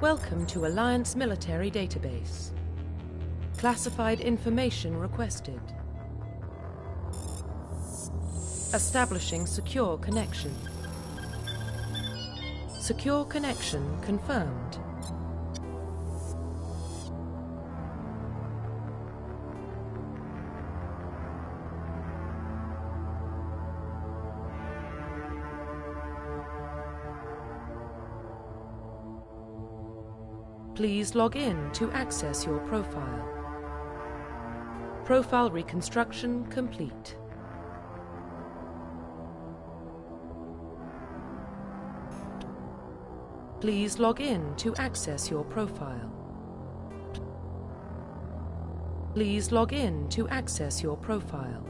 Welcome to Alliance Military Database. Classified information requested. Establishing secure connection. Secure connection confirmed. Please log in to access your profile. Profile reconstruction complete. Please log in to access your profile. Please log in to access your profile.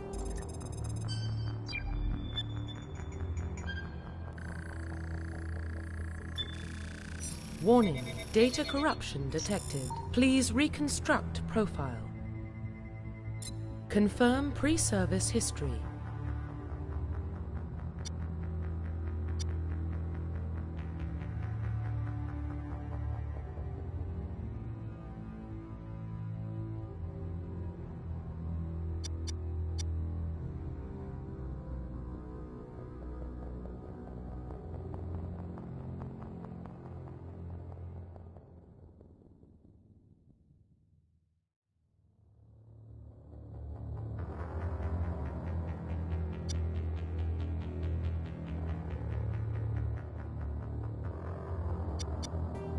Warning, data corruption detected. Please reconstruct profile. Confirm pre-service history.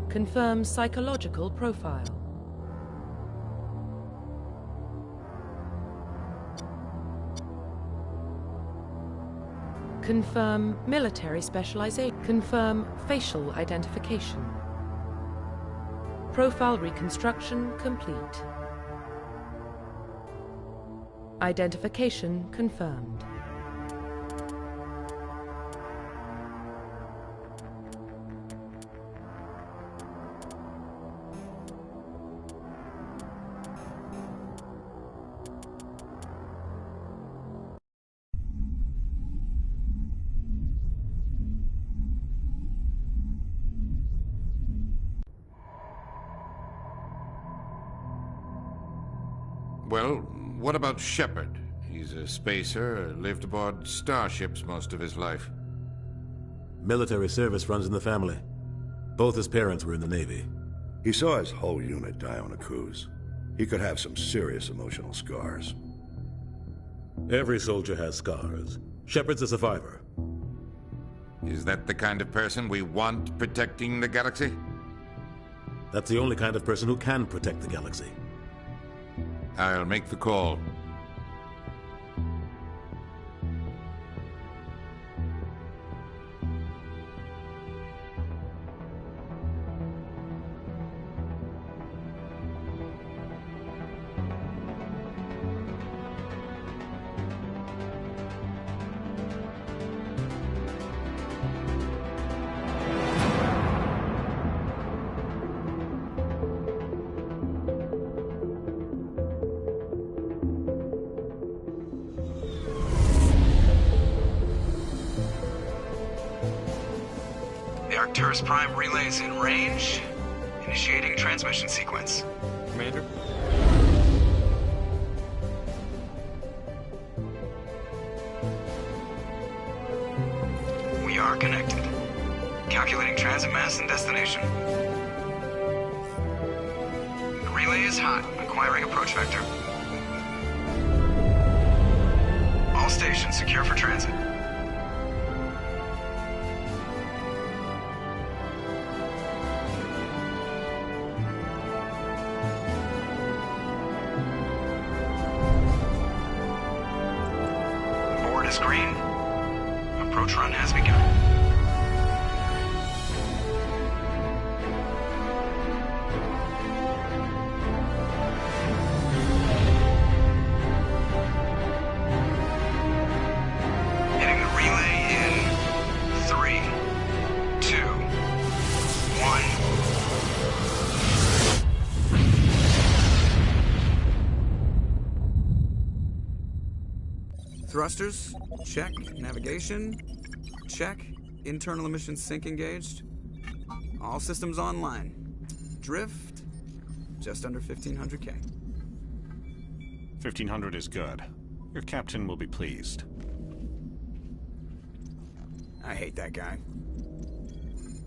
Confirm psychological profile. Confirm military specialization. Confirm facial identification. Profile reconstruction complete. Identification confirmed. Well, what about Shepard? He's a spacer, lived aboard starships most of his life. Military service runs in the family. Both his parents were in the Navy. He saw his whole unit die on a cruise. He could have some serious emotional scars. Every soldier has scars. Shepard's a survivor. Is that the kind of person we want protecting the galaxy? That's the only kind of person who can protect the galaxy. I'll make the call. Arcturus Prime relays in range. Initiating transmission sequence. Commander? We are connected. Calculating transit mass and destination. The relay is hot. Acquiring approach vector. All stations secure for transit. Green. Approach run has begun. Hitting the relay in 3, 2, 1. Thrusters, check. Navigation, check. Internal emissions sync engaged. All systems online. Drift, just under 1,500K. 1,500 is good. Your captain will be pleased. I hate that guy.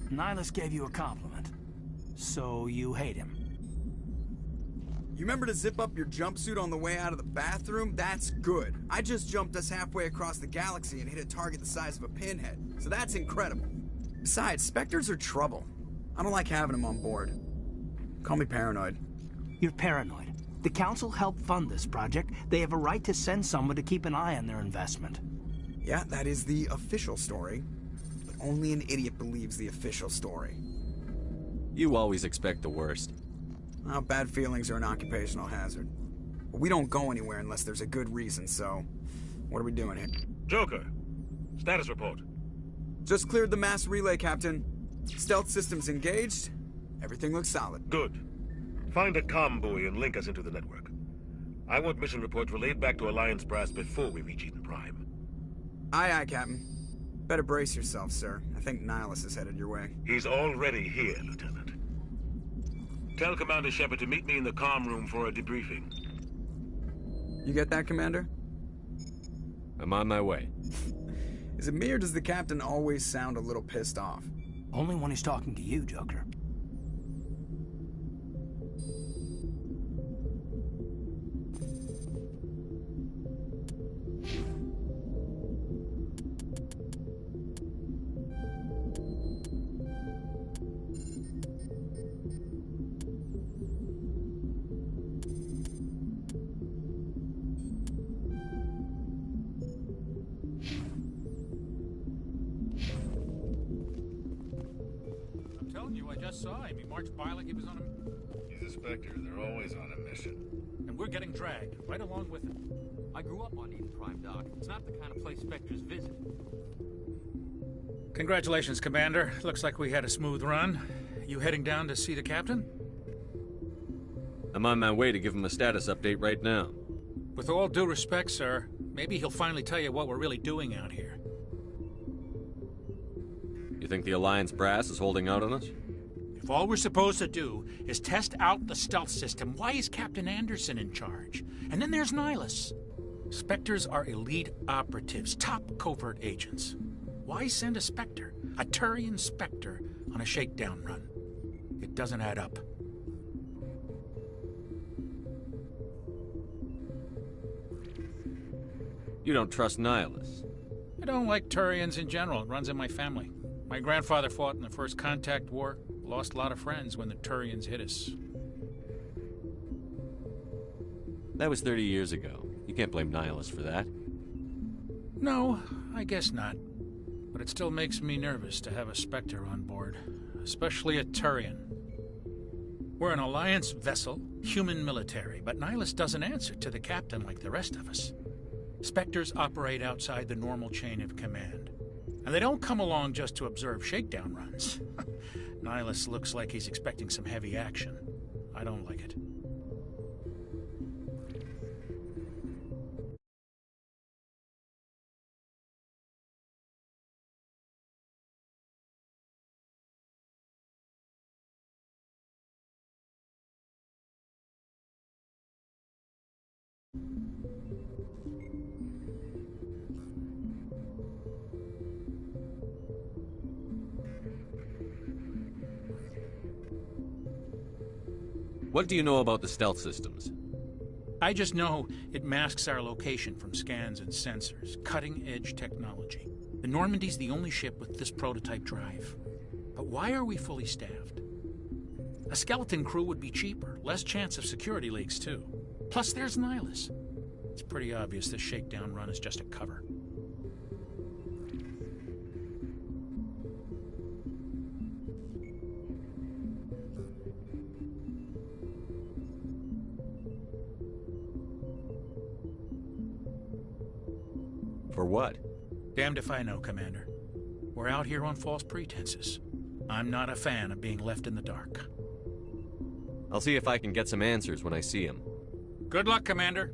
Nihilus gave you a compliment. So you hate him. You remember to zip up your jumpsuit on the way out of the bathroom? That's good. I just jumped us halfway across the galaxy and hit a target the size of a pinhead, so that's incredible. Besides, Spectres are trouble. I don't like having them on board. Call me paranoid. You're paranoid. The Council helped fund this project. They have a right to send someone to keep an eye on their investment. Yeah, that is the official story. But only an idiot believes the official story. You always expect the worst. Well, bad feelings are an occupational hazard. But we don't go anywhere unless there's a good reason, so... what are we doing here? Joker, status report. Just cleared the mass relay, Captain. Stealth systems engaged. Everything looks solid. Good. Find a comm buoy and link us into the network. I want mission reports relayed back to Alliance Brass before we reach Eden Prime. Aye, aye, Captain. Better brace yourself, sir. I think Nihilus is headed your way. He's already here, Lieutenant. Tell Commander Shepard to meet me in the comm room for a debriefing. You get that, Commander? I'm on my way. Is it me or does the Captain always sound a little pissed off? Only when he's talking to you, Joker. I just saw him. He marched by like he was on a... He's a Spectre. They're always on a mission. And we're getting dragged right along with him. I grew up on Eden Prime, Doc. It's not the kind of place Spectres visit. Congratulations, Commander. Looks like we had a smooth run. You heading down to see the Captain? I'm on my way to give him a status update right now. With all due respect, sir, maybe he'll finally tell you what we're really doing out here. You think the Alliance Brass is holding out on us? If all we're supposed to do is test out the stealth system, why is Captain Anderson in charge? And then there's Nihilus. Spectres are elite operatives, top covert agents. Why send a Spectre, a Turian Spectre, on a shakedown run? It doesn't add up. You don't trust Nihilus? I don't like Turians in general. It runs in my family. My grandfather fought in the First Contact War. Lost a lot of friends when the Turians hit us. That was 30 years ago. You can't blame Nihilus for that. No, I guess not. But it still makes me nervous to have a Spectre on board. Especially a Turian. We're an Alliance vessel, human military, but Nihilus doesn't answer to the Captain like the rest of us. Spectres operate outside the normal chain of command. And they don't come along just to observe shakedown runs. Nihilus looks like he's expecting some heavy action. I don't like it. What do you know about the stealth systems? I just know it masks our location from scans and sensors. Cutting-edge technology. The Normandy's the only ship with this prototype drive. But why are we fully staffed? A skeleton crew would be cheaper. Less chance of security leaks, too. Plus, there's Nihilus. It's pretty obvious this shakedown run is just a cover. For what? Damned if I know, Commander. We're out here on false pretenses. I'm not a fan of being left in the dark. I'll see if I can get some answers when I see him. Good luck, Commander.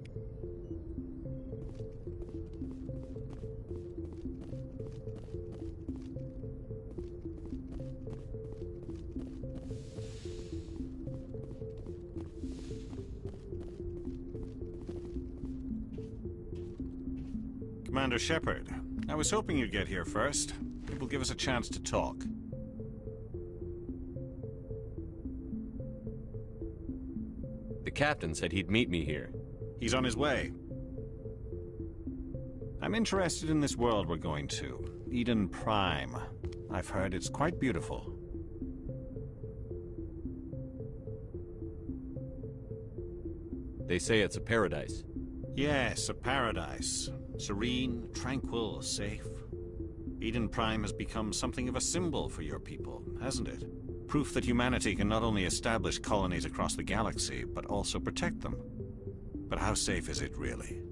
Commander Shepard. I was hoping you'd get here first. It will give us a chance to talk. The captain said he'd meet me here. He's on his way. I'm interested in this world we're going to, Eden Prime. I've heard it's quite beautiful. They say it's a paradise. Yes, a paradise. Serene, tranquil, safe. Eden Prime has become something of a symbol for your people, hasn't it? Proof that humanity can not only establish colonies across the galaxy, but also protect them. But how safe is it, really?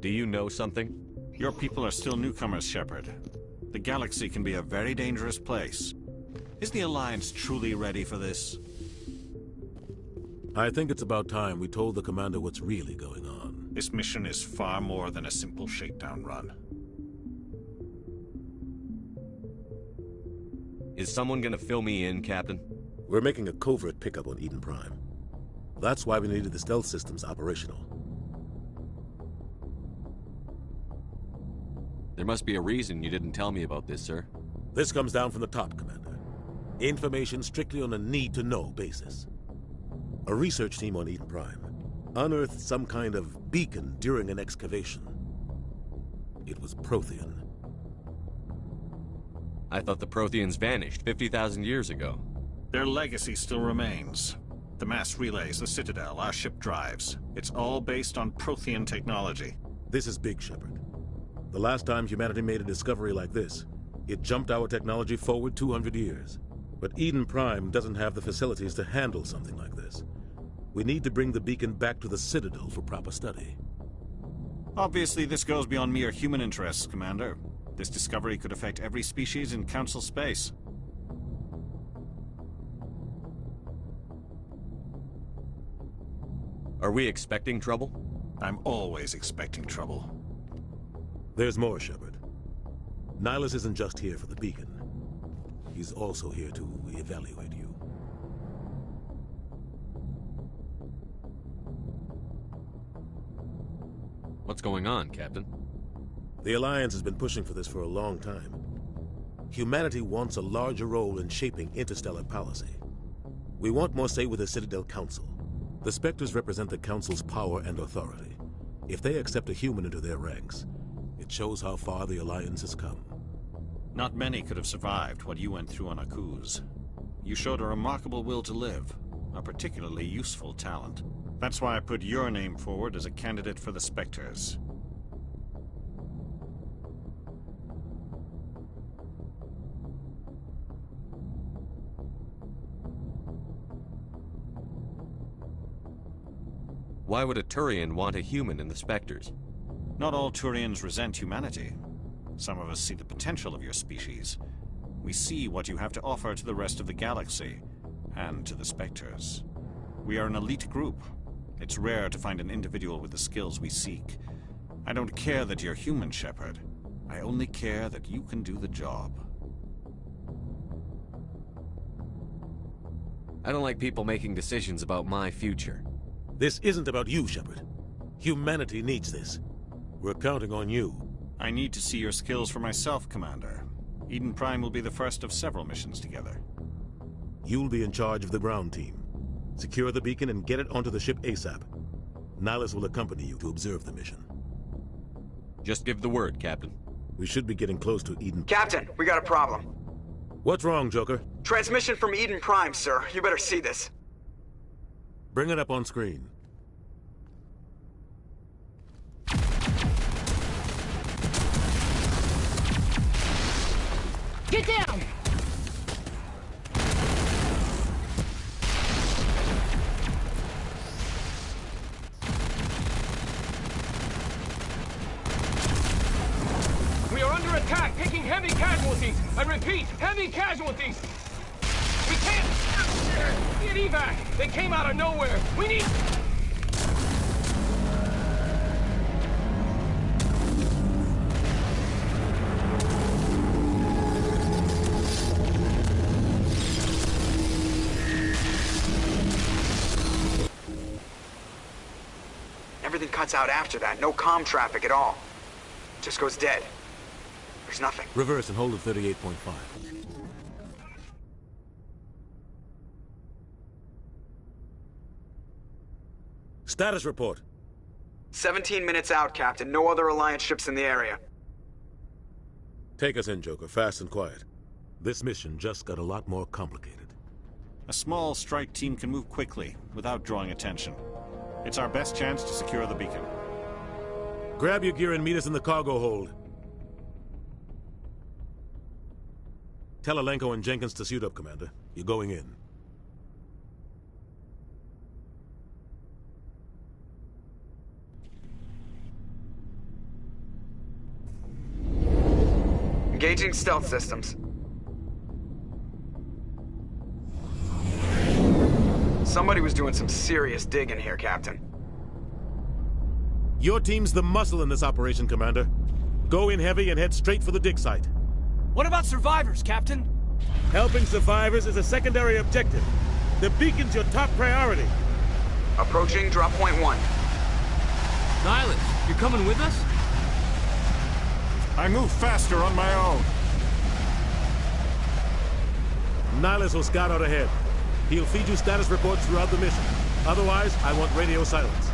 Do you know something? Your people are still newcomers, Shepard. The galaxy can be a very dangerous place. Is the Alliance truly ready for this? I think it's about time we told the commander what's really going on. This mission is far more than a simple shakedown run. Is someone gonna fill me in, Captain? We're making a covert pickup on Eden Prime. That's why we needed the stealth systems operational. There must be a reason you didn't tell me about this, sir. This comes down from the top, Commander. Information strictly on a need-to-know basis. A research team on Eden Prime unearthed some kind of beacon during an excavation. It was Prothean. I thought the Protheans vanished 50,000 years ago. Their legacy still remains. The mass relays, the Citadel, our ship drives. It's all based on Prothean technology. This is big, Shepard. The last time humanity made a discovery like this, it jumped our technology forward 200 years. But Eden Prime doesn't have the facilities to handle something like this. We need to bring the beacon back to the Citadel for proper study. Obviously, this goes beyond mere human interests, Commander. This discovery could affect every species in Council space. Are we expecting trouble? I'm always expecting trouble. There's more, Shepard. Nihilus isn't just here for the beacon. He's also here to evaluate you. What's going on, Captain? The Alliance has been pushing for this for a long time. Humanity wants a larger role in shaping interstellar policy. We want more say with the Citadel Council. The Spectres represent the Council's power and authority. If they accept a human into their ranks, it shows how far the Alliance has come. Not many could have survived what you went through on Akuz. You showed a remarkable will to live, a particularly useful talent. That's why I put your name forward as a candidate for the Spectres. Why would a Turian want a human in the Spectres? Not all Turians resent humanity. Some of us see the potential of your species. We see what you have to offer to the rest of the galaxy, and to the Spectres. We are an elite group. It's rare to find an individual with the skills we seek. I don't care that you're human, Shepard. I only care that you can do the job. I don't like people making decisions about my future. This isn't about you, Shepard. Humanity needs this. We're counting on you. I need to see your skills for myself, Commander. Eden Prime will be the first of several missions together. You'll be in charge of the ground team. Secure the beacon and get it onto the ship ASAP. Nihilus will accompany you to observe the mission. Just give the word, Captain. We should be getting close to Eden. Captain, we got a problem. What's wrong, Joker? Transmission from Eden Prime, sir. You better see this. Bring it up on screen. Get down! We are under attack, taking heavy casualties. I repeat, heavy casualties. We can't get evac. They came out of nowhere. We need... Everything cuts out after that. No comm traffic at all. Just goes dead. There's nothing. Reverse and hold at 38.5. Status report. 17 minutes out, Captain. No other Alliance ships in the area. Take us in, Joker, fast and quiet. This mission just got a lot more complicated. A small strike team can move quickly, without drawing attention. It's our best chance to secure the beacon. Grab your gear and meet us in the cargo hold. Tell Alenko and Jenkins to suit up, Commander. You're going in. Engaging stealth systems. Somebody was doing some serious digging here, Captain. Your team's the muscle in this operation, Commander. Go in heavy and head straight for the dig site. What about survivors, Captain? Helping survivors is a secondary objective. The beacon's your top priority. Approaching drop point 1. Nihilus, you're coming with us? I move faster on my own. Nihilus will scout out ahead. He'll feed you status reports throughout the mission. Otherwise, I want radio silence.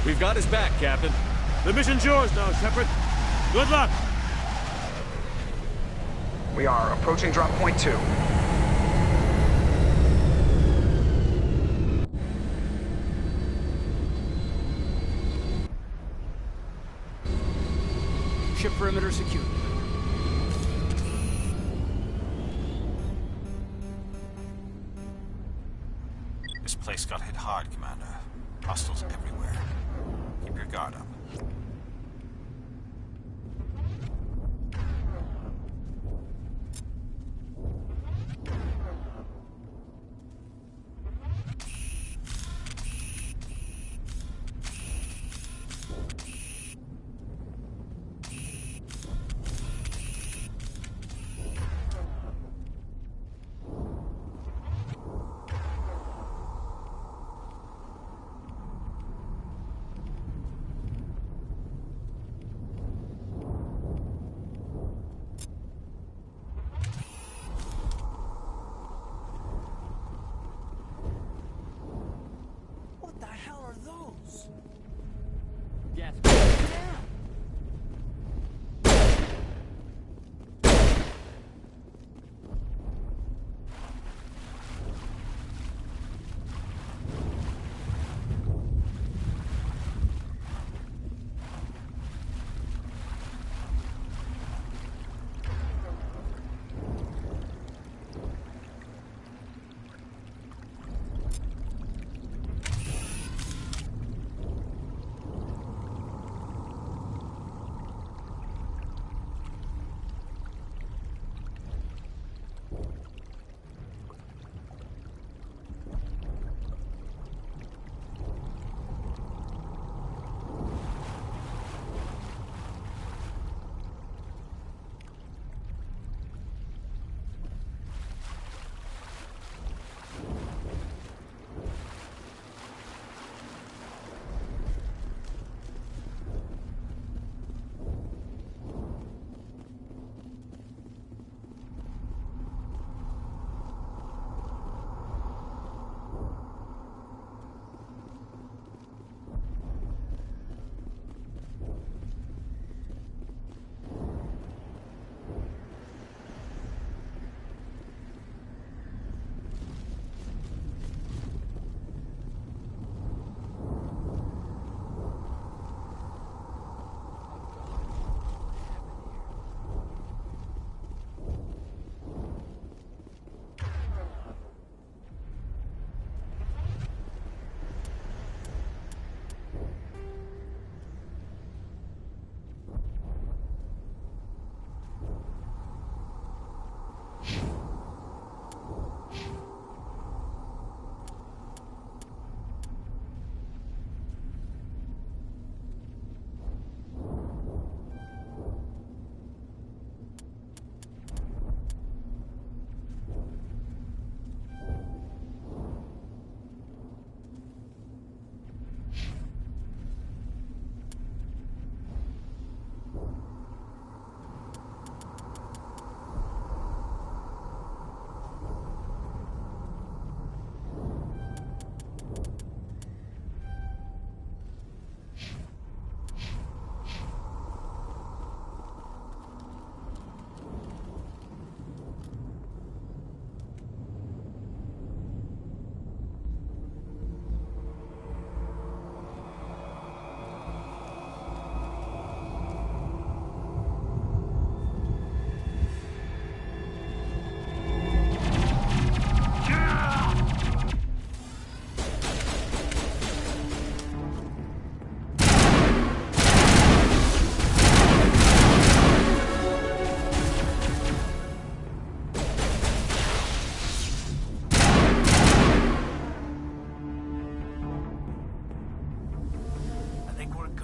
We've got his back, Captain. The mission's yours now, Shepard. Good luck! We are approaching drop point 2. Ship perimeter secure. This place got hit hard, Commander. Hostiles everywhere. Keep your guard up. What the hell are those? Yes.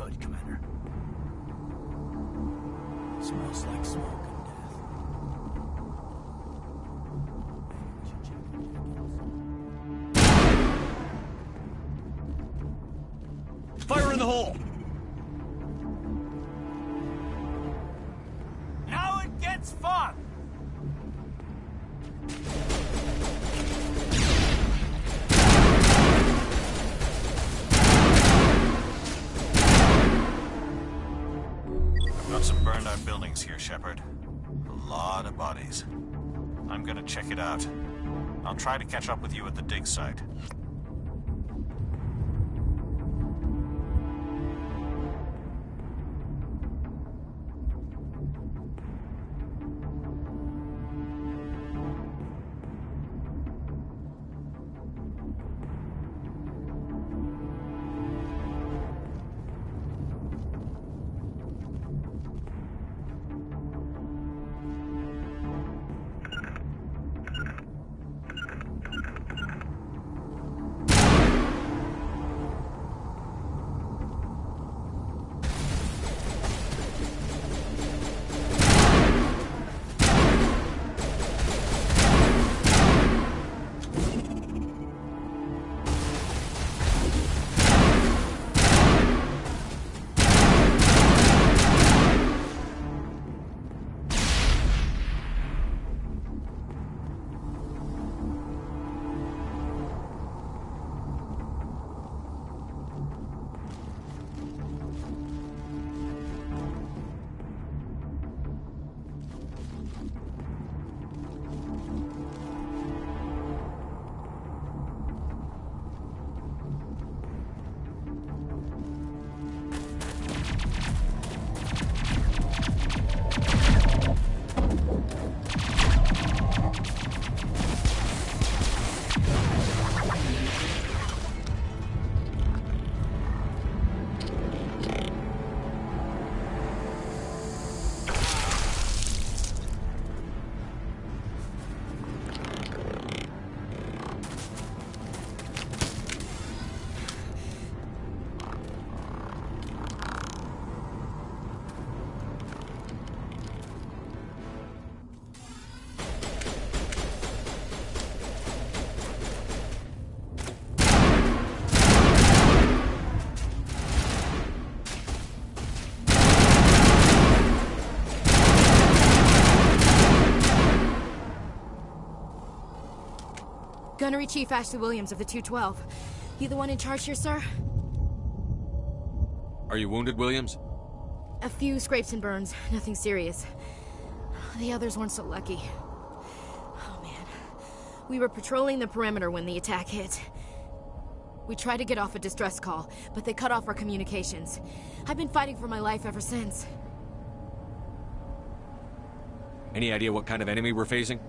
Good, Commander. Smells like smoke and death. Fire in the hole! Now it gets fun! I've got some burned out buildings here, Shepard. A lot of bodies. I'm gonna check it out. I'll try to catch up with you at the dig site. Gunnery Chief Ashley Williams of the 212. You the one in charge here, sir? Are you wounded, Williams? A few scrapes and burns, nothing serious. The others weren't so lucky. Oh man. We were patrolling the perimeter when the attack hit. We tried to get off a distress call, but they cut off our communications. I've been fighting for my life ever since. Any idea what kind of enemy we're facing?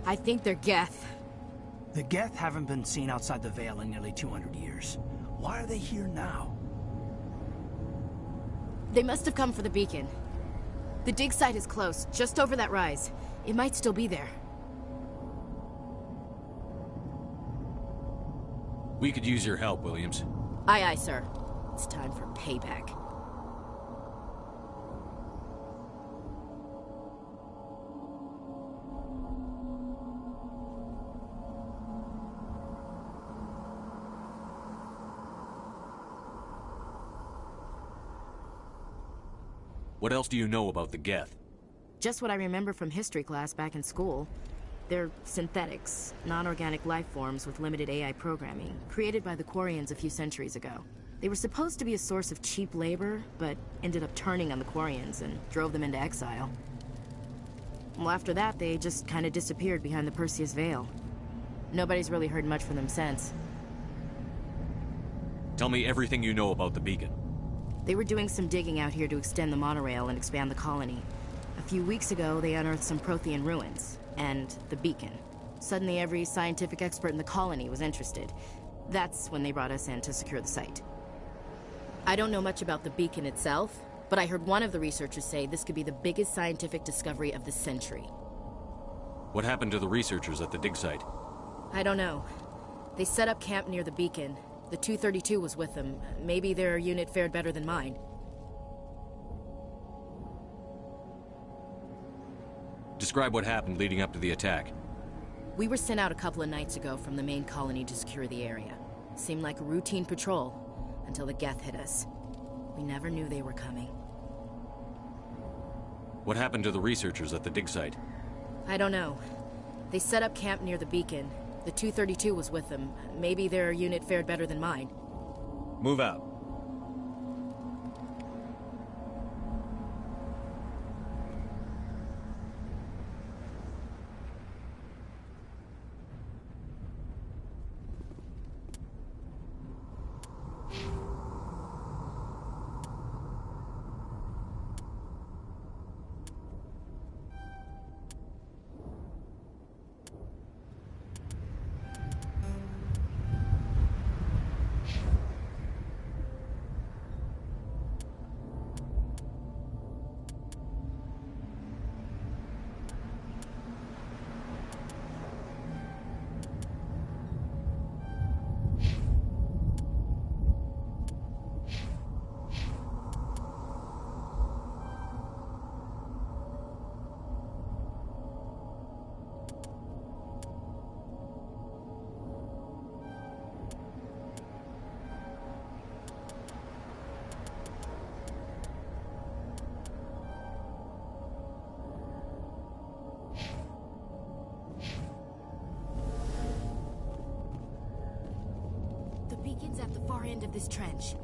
I think they're Geth. The Geth haven't been seen outside the Veil in nearly 200 years. Why are they here now? They must have come for the beacon. The dig site is close, just over that rise. It might still be there. We could use your help, Williams. Aye, aye, sir. It's time for payback. What else do you know about the Geth? Just what I remember from history class back in school. They're synthetics, non-organic life forms with limited AI programming, created by the Quarians a few centuries ago. They were supposed to be a source of cheap labor, but ended up turning on the Quarians and drove them into exile. Well, after that, they just kind of disappeared behind the Perseus Veil. Nobody's really heard much from them since. Tell me everything you know about the beacon. They were doing some digging out here to extend the monorail and expand the colony. A few weeks ago, they unearthed some Prothean ruins, and the beacon. Suddenly, every scientific expert in the colony was interested. That's when they brought us in to secure the site. I don't know much about the beacon itself, but I heard one of the researchers say this could be the biggest scientific discovery of the century. What happened to the researchers at the dig site? I don't know. They set up camp near the beacon, The 232 was with them. Maybe their unit fared better than mine. Describe what happened leading up to the attack. We were sent out a couple of nights ago from the main colony to secure the area. Seemed like a routine patrol, until the Geth hit us. We never knew they were coming. What happened to the researchers at the dig site? I don't know. They set up camp near the beacon. The 232 was with them. Maybe their unit fared better than mine. Move out. Beacon's at the far end of this trench.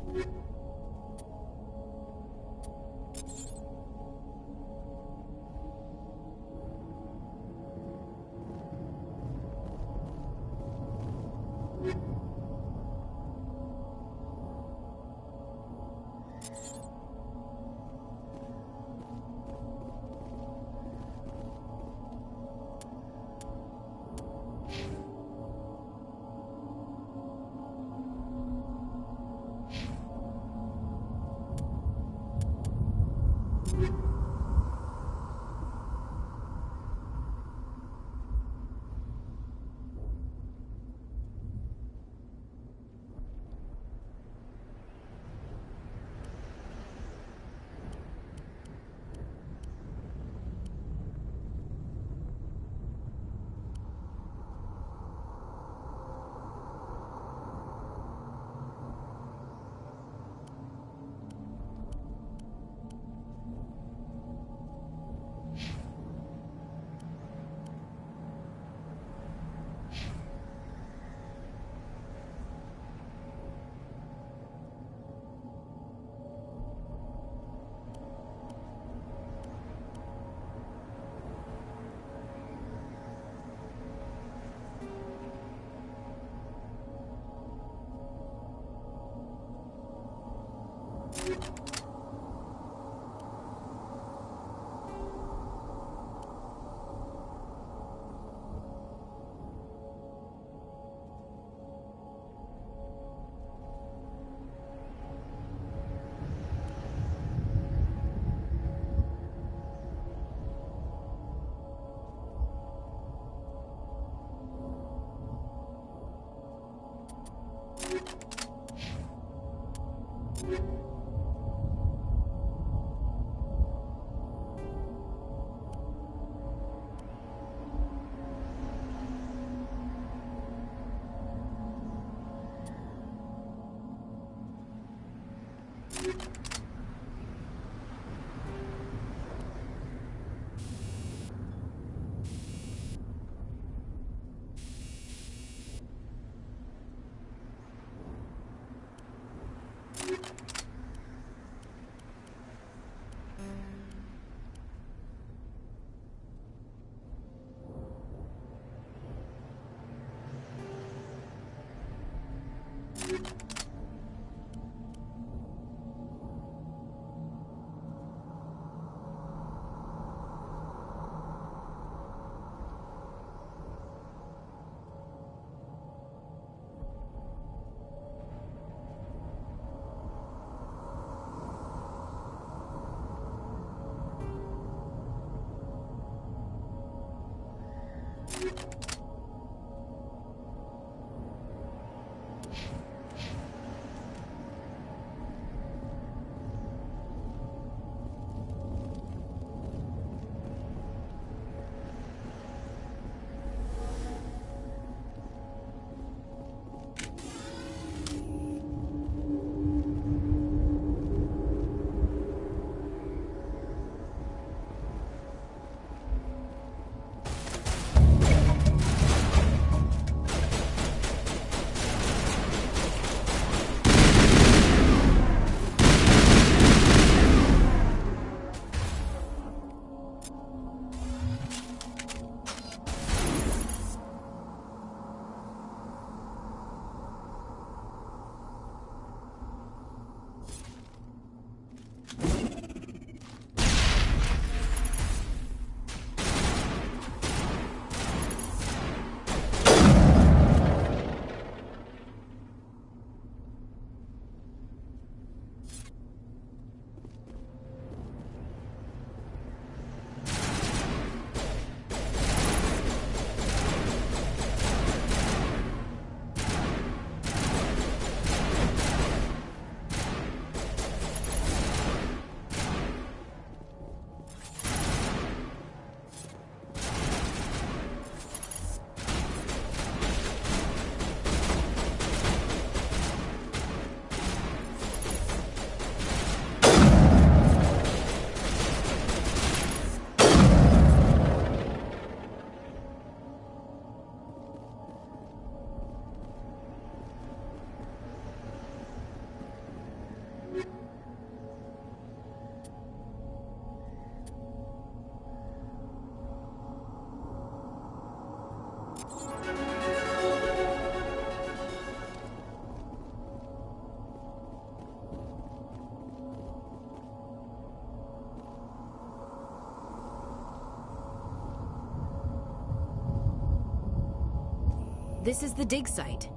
This is the dig site.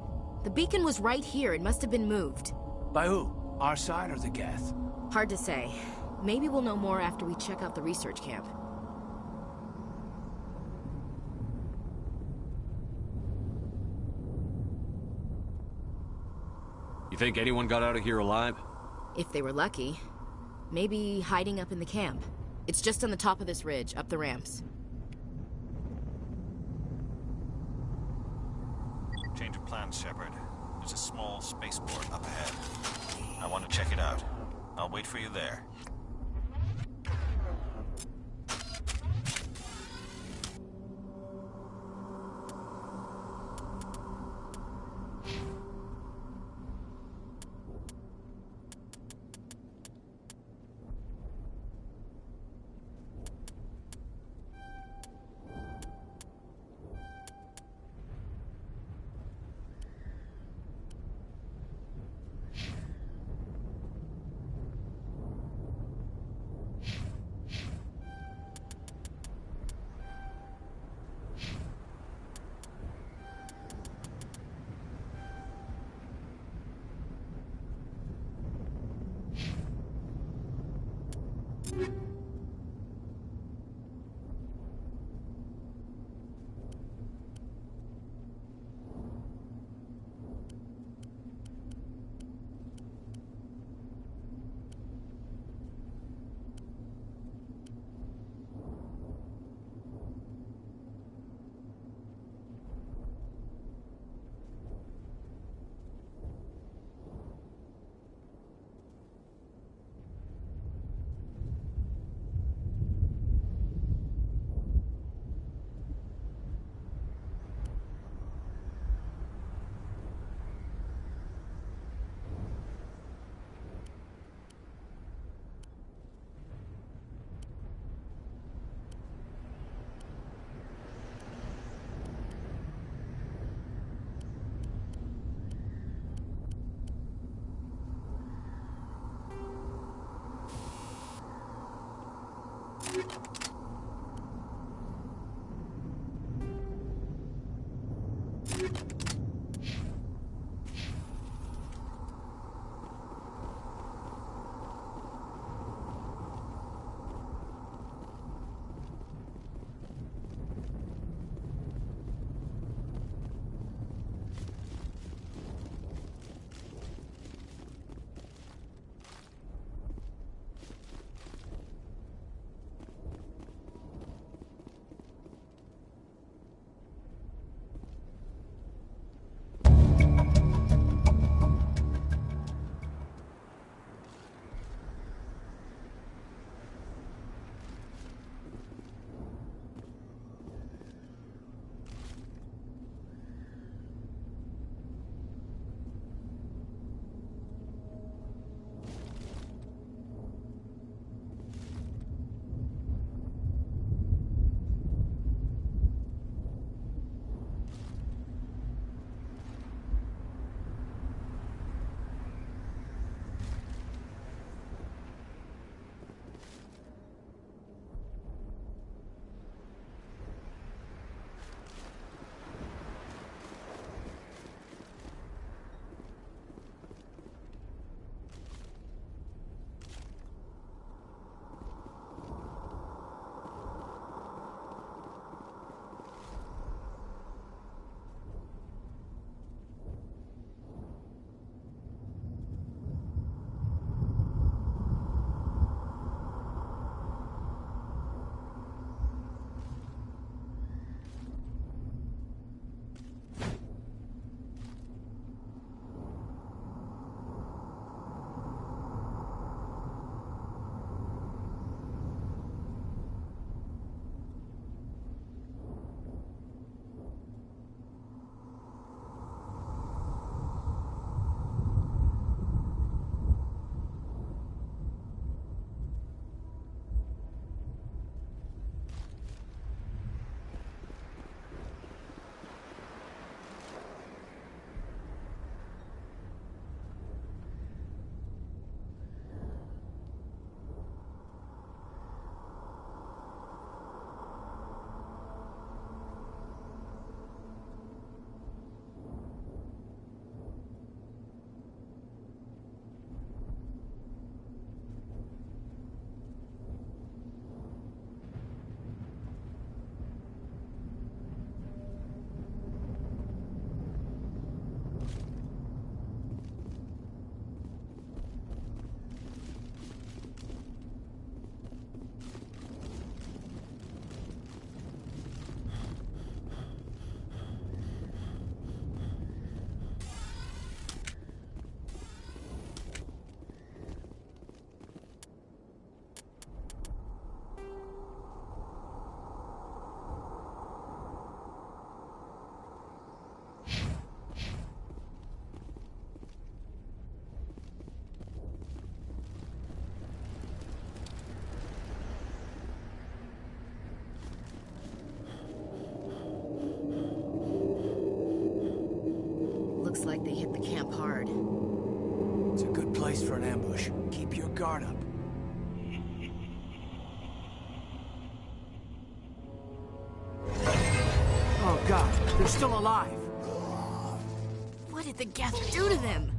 The beacon was right here. It must have been moved. By who? Our side or the Geth? Hard to say. Maybe we'll know more after we check out the research camp. You think anyone got out of here alive? If they were lucky. Maybe hiding up in the camp. It's just on the top of this ridge, up the ramps. Change of plans, Shepard. There's a small spaceport up ahead. I want to check it out. I'll wait for you there. for an ambush. Keep your guard up. Oh god, they're still alive! What did the Geth do to them?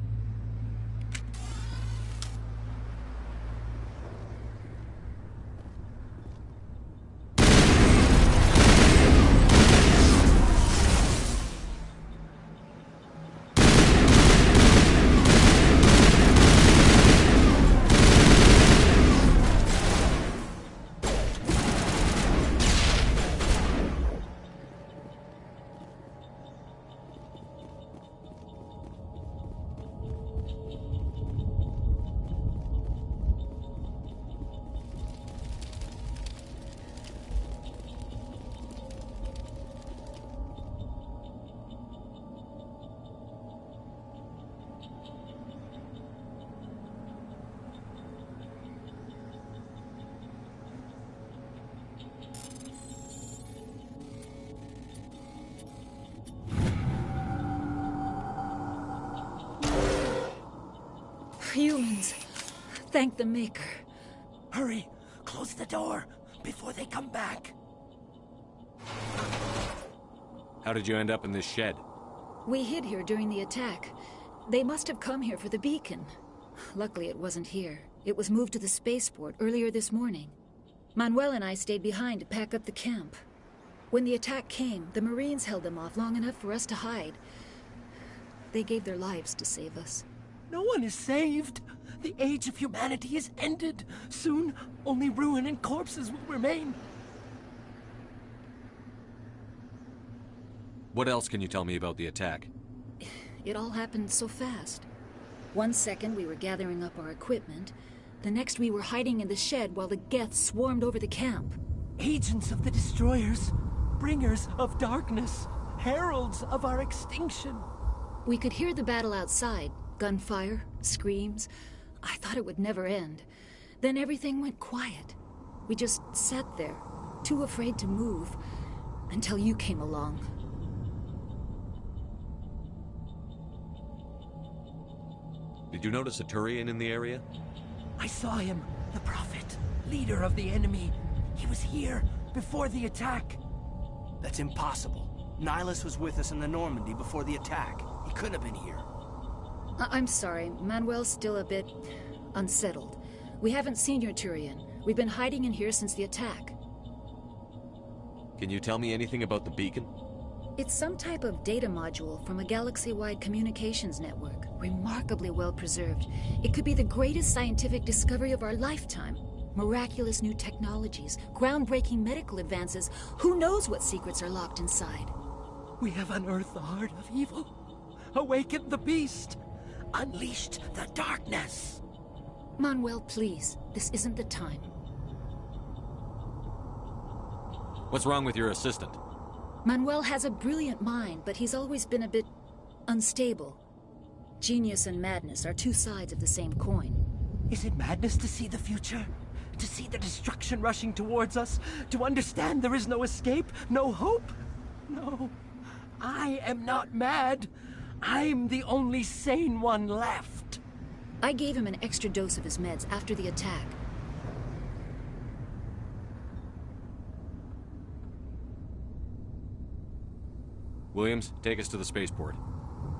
Humans. Thank the Maker. Hurry! Close the door before they come back. How did you end up in this shed? We hid here during the attack. They must have come here for the beacon. Luckily, it wasn't here. It was moved to the spaceport earlier this morning. Manuel and I stayed behind to pack up the camp. When the attack came, the Marines held them off long enough for us to hide. They gave their lives to save us. No one is saved. The age of humanity is ended. Soon, only ruin and corpses will remain. What else can you tell me about the attack? It all happened so fast. 1 second we were gathering up our equipment. The next we were hiding in the shed while the Geth swarmed over the camp. Agents of the Destroyers. Bringers of darkness. Heralds of our extinction. We could hear the battle outside. Gunfire, screams. I thought it would never end. Then everything went quiet. We just sat there, too afraid to move, until you came along. Did you notice a Turian in the area? I saw him, the Prophet, leader of the enemy. He was here before the attack. That's impossible. Nihilus was with us in the Normandy before the attack. He couldn't have been here. I'm sorry, Manuel's still a bit unsettled. We haven't seen your Turian. We've been hiding in here since the attack. Can you tell me anything about the beacon? It's some type of data module from a galaxy-wide communications network. Remarkably well preserved. It could be the greatest scientific discovery of our lifetime. Miraculous new technologies, groundbreaking medical advances. Who knows what secrets are locked inside? We have unearthed the heart of evil. Awakened the beast. Unleashed the darkness. Manuel, please. This isn't the time. What's wrong with your assistant? Manuel has a brilliant mind, but he's always been a bit unstable. Genius and madness are two sides of the same coin. Is it madness to see the future? To see the destruction rushing towards us? To understand there is no escape? No hope? No. I am not mad. I'm the only sane one left. I gave him an extra dose of his meds after the attack. Williams, take us to the spaceport.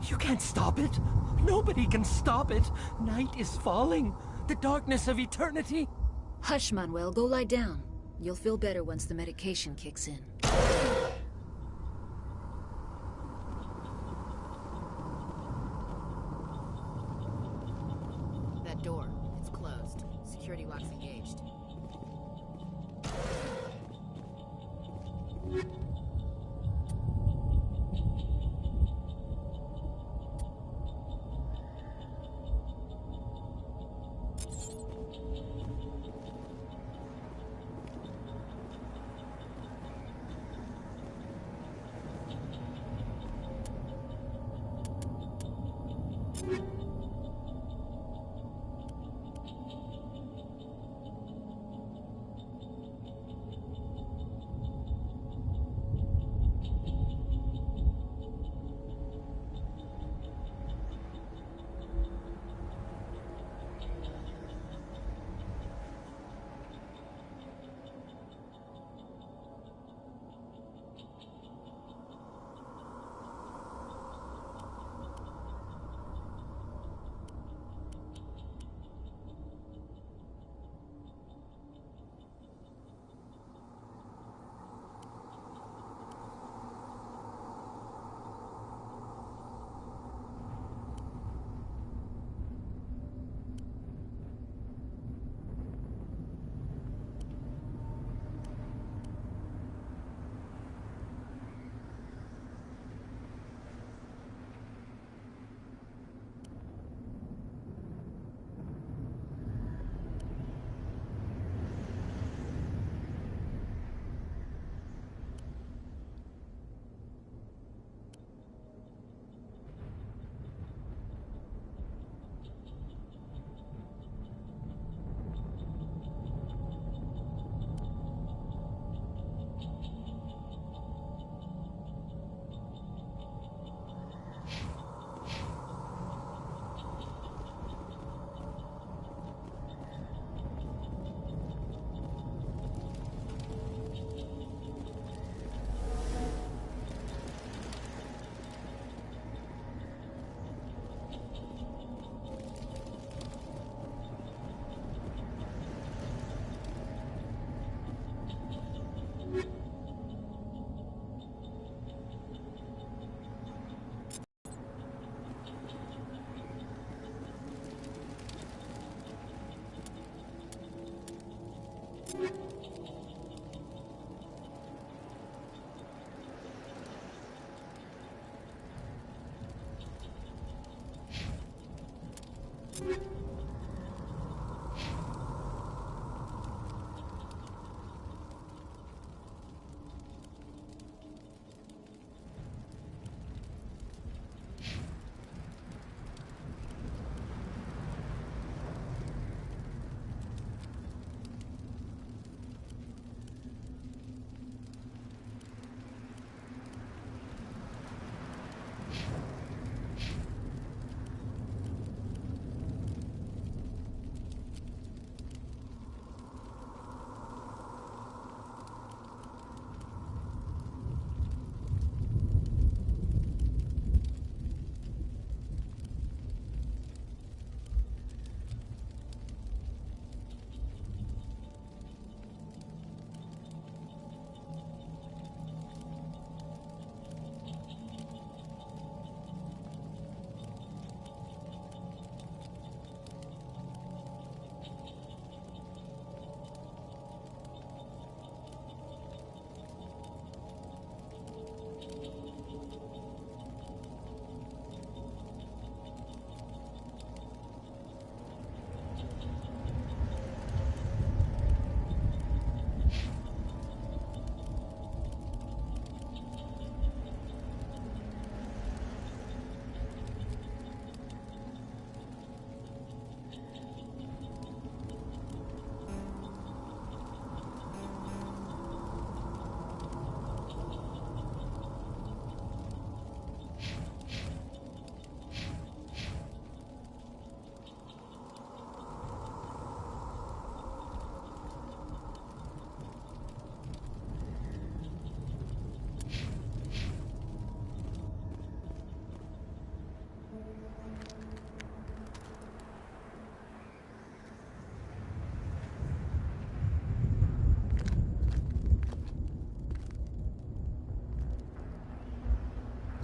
You can't stop it. Nobody can stop it. Night is falling. The darkness of eternity. Hush, Manuel. Go lie down. You'll feel better once the medication kicks in. That door. It's closed. Security lock's engaged.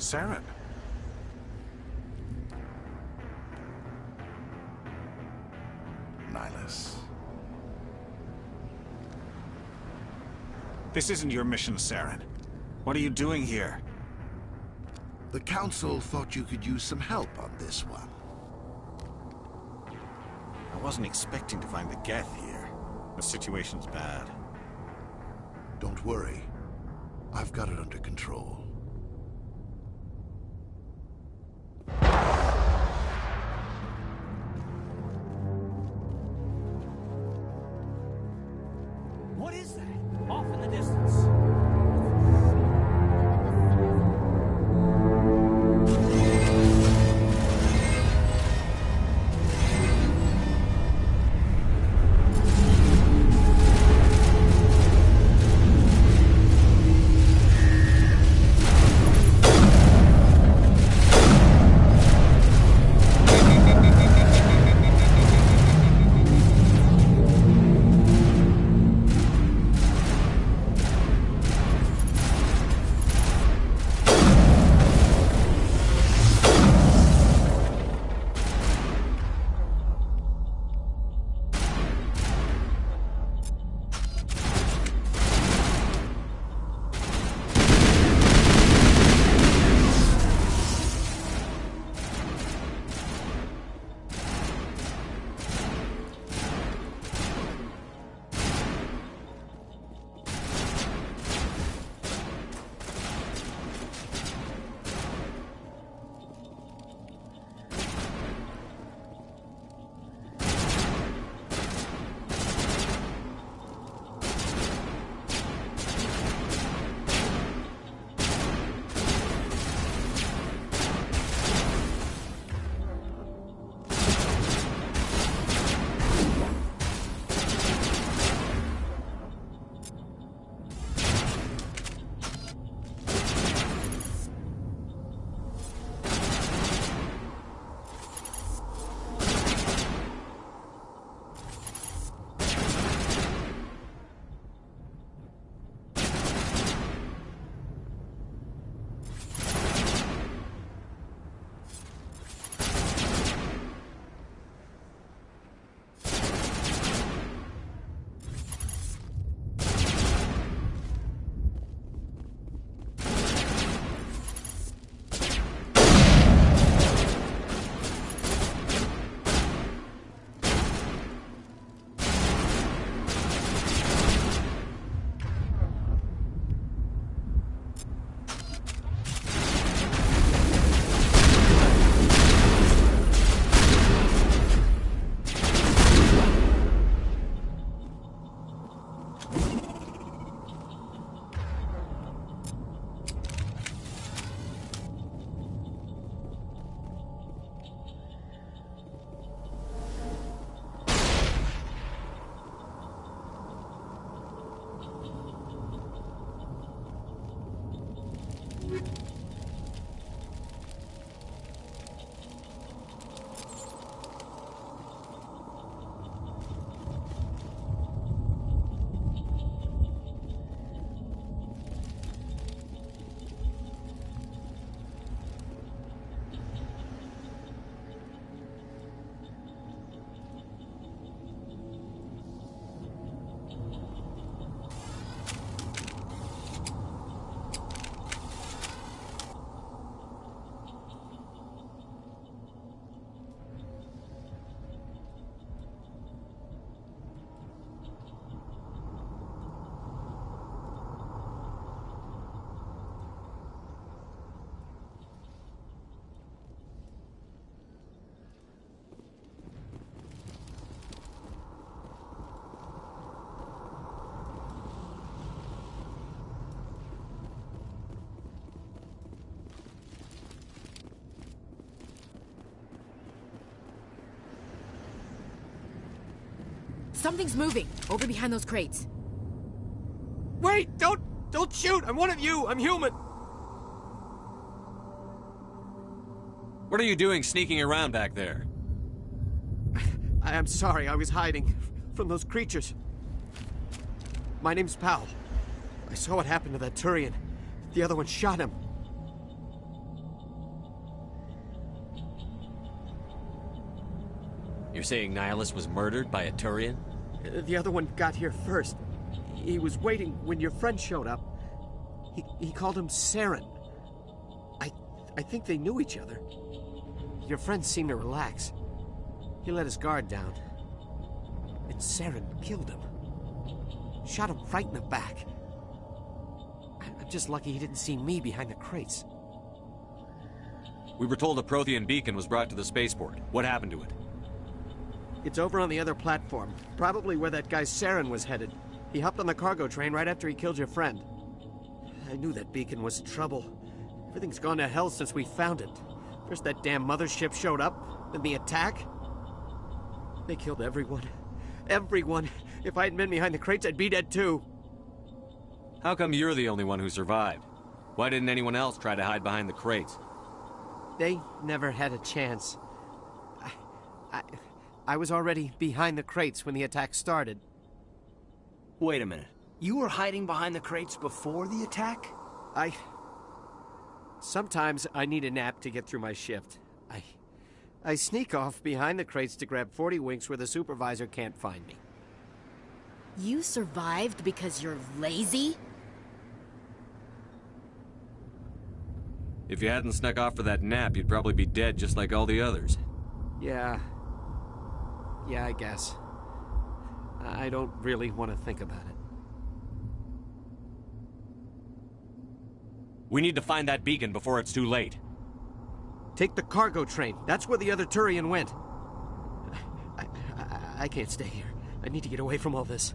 Saren. Nihilus. This isn't your mission, Saren. What are you doing here? The Council thought you could use some help on this one. I wasn't expecting to find the Geth here. The situation's bad. Don't worry. I've got it under control. What is that? Off in the distance. Something's moving, over behind those crates. Wait! Don't shoot! I'm one of you! I'm human! What are you doing sneaking around back there? I'm sorry, I was hiding from those creatures. My name's Powell. I saw what happened to that Turian. The other one shot him. You're saying Nihilus was murdered by a Turian? The other one got here first. He was waiting when your friend showed up. He called him Saren. I think they knew each other. Your friend seemed to relax. He let his guard down. And Saren killed him. Shot him right in the back. I'm just lucky he didn't see me behind the crates. We were told a Prothean beacon was brought to the spaceport. What happened to it? It's over on the other platform. Probably where that guy Saren was headed. He hopped on the cargo train right after he killed your friend. I knew that beacon was trouble. Everything's gone to hell since we found it. First that damn mothership showed up, then the attack. They killed everyone. Everyone. If I hadn't been behind the crates, I'd be dead too. How come you're the only one who survived? Why didn't anyone else try to hide behind the crates? They never had a chance. I was already behind the crates when the attack started. Wait a minute. You were hiding behind the crates before the attack? Sometimes I need a nap to get through my shift. I sneak off behind the crates to grab 40 winks where the supervisor can't find me. You survived because you're lazy? If you hadn't snuck off for that nap, you'd probably be dead just like all the others. Yeah, I guess. I don't really want to think about it. We need to find that beacon before it's too late. Take the cargo train. That's where the other Turian went. I can't stay here. I need to get away from all this.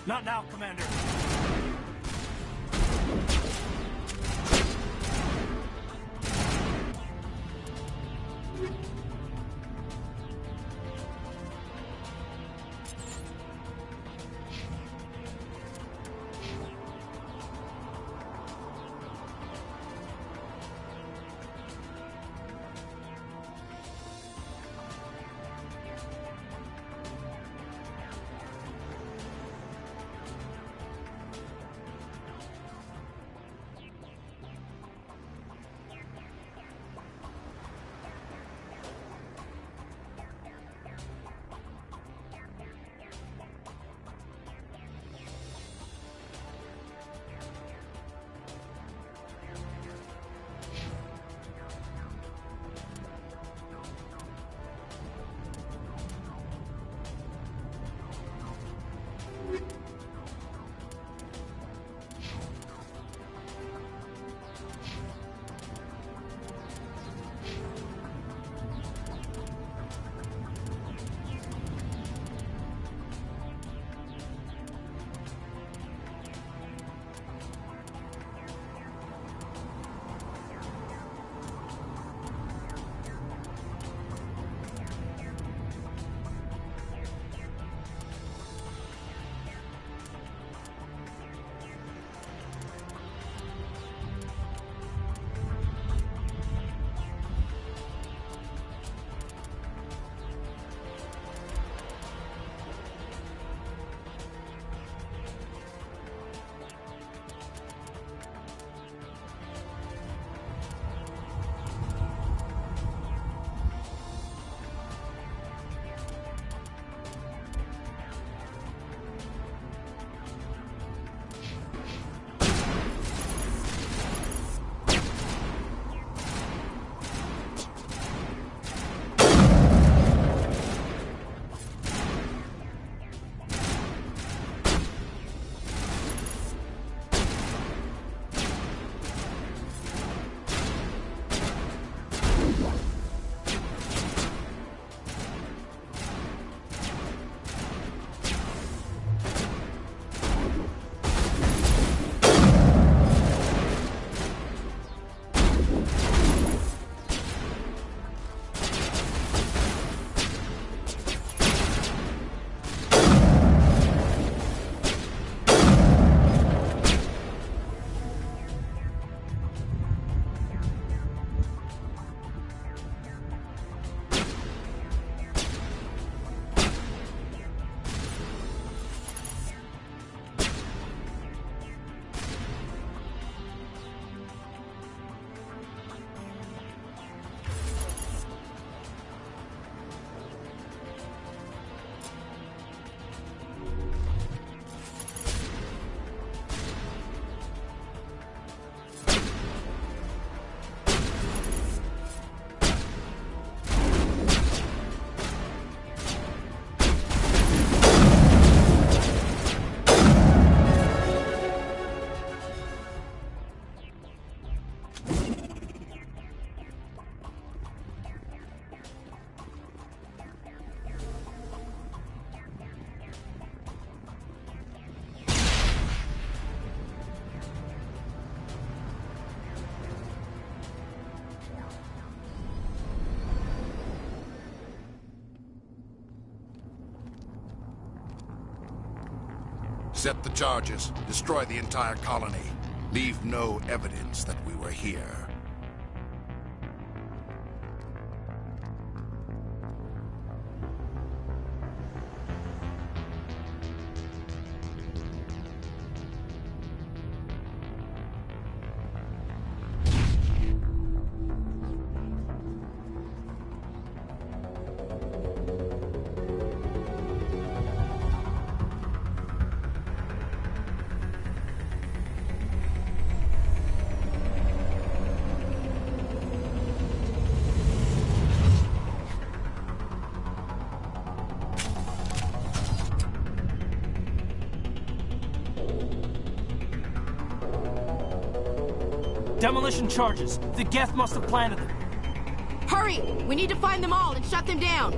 Not now, Commander. Set the charges. Destroy the entire colony. Leave no evidence that we were here. Demolition charges. The Geth must have planted them. Hurry! We need to find them all and shut them down.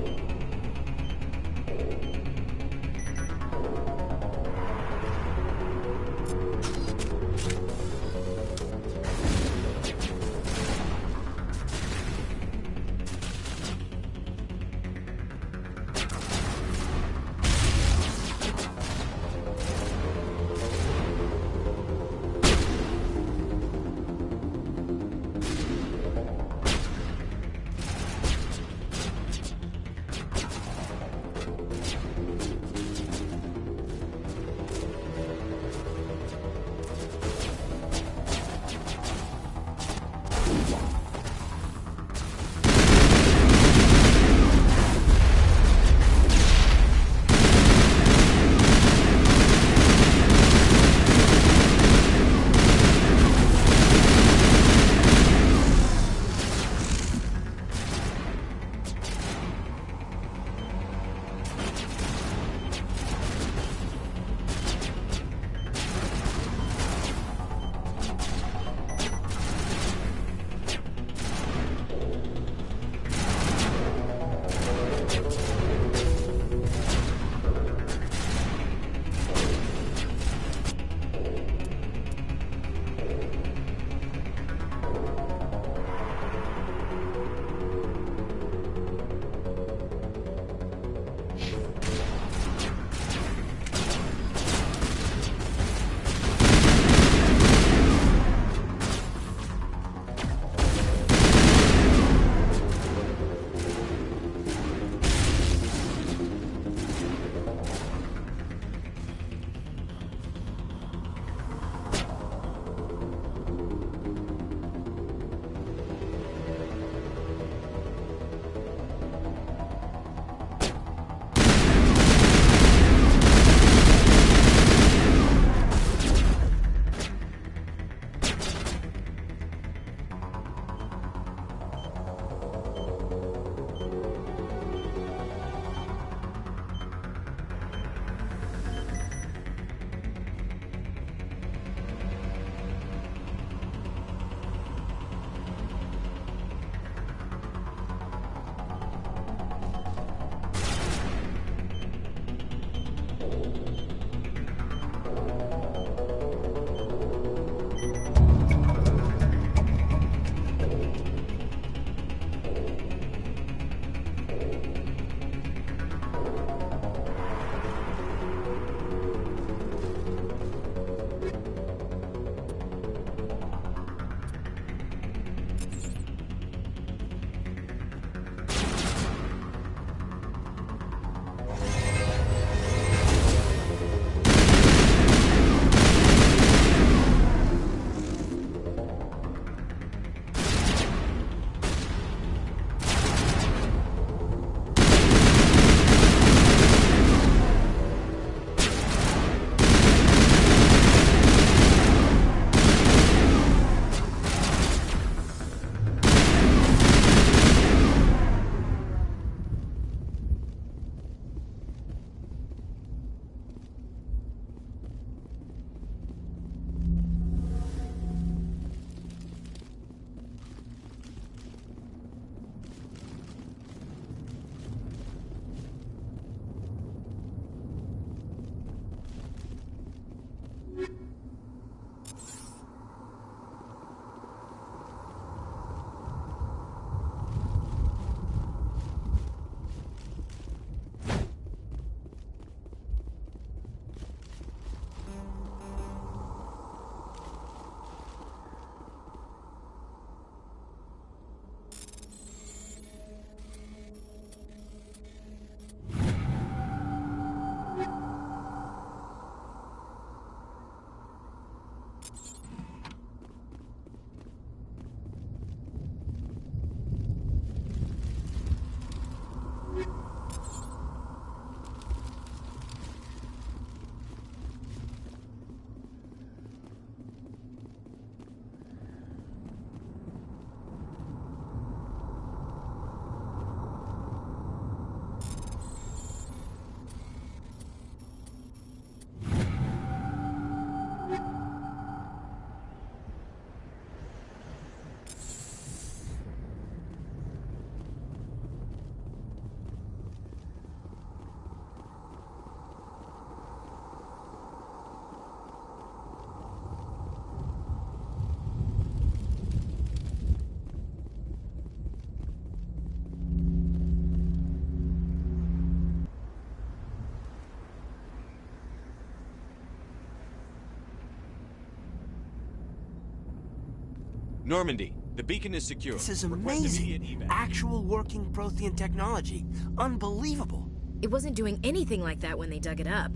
Normandy, the beacon is secure. This is Request immediate amazing. evac. Actual working Prothean technology. Unbelievable. It wasn't doing anything like that when they dug it up.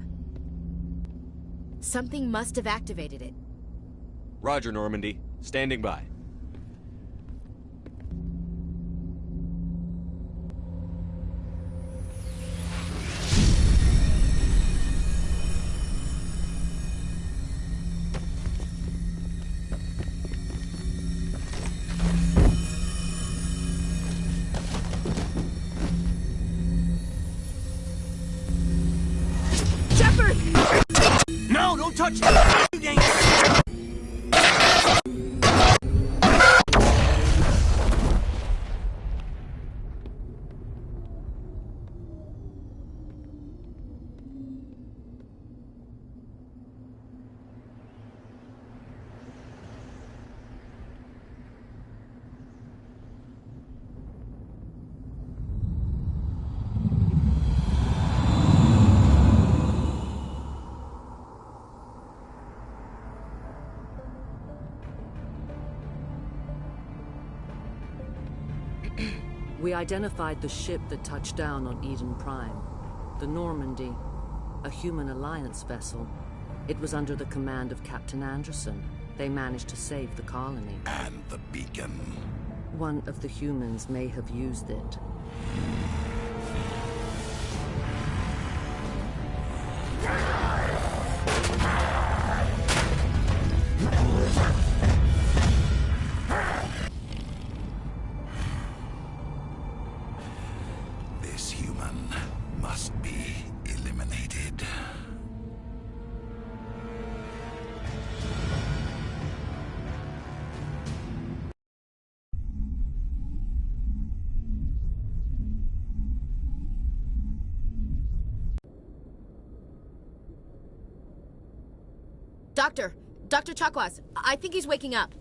Something must have activated it. Roger, Normandy. Standing by. No, don't touch it! Too dangerous! We identified the ship that touched down on Eden Prime. The Normandy, a human alliance vessel. It was under the command of Captain Anderson. They managed to save the colony. And the beacon. One of the humans may have used it. This human must be eliminated. Dr. Chakwas, I think he's waking up.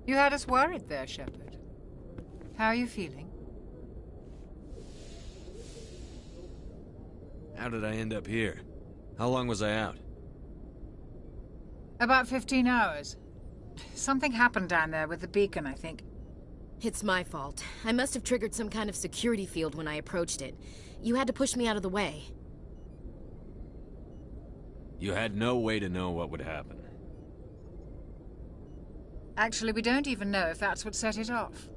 You had us worried there, Shepard. How are you feeling? How did I end up here? How long was I out? About 15 hours. Something happened down there with the beacon, I think. It's my fault. I must have triggered some kind of security field when I approached it. You had to push me out of the way. You had no way to know what would happen. Actually, we don't even know if that's what set it off.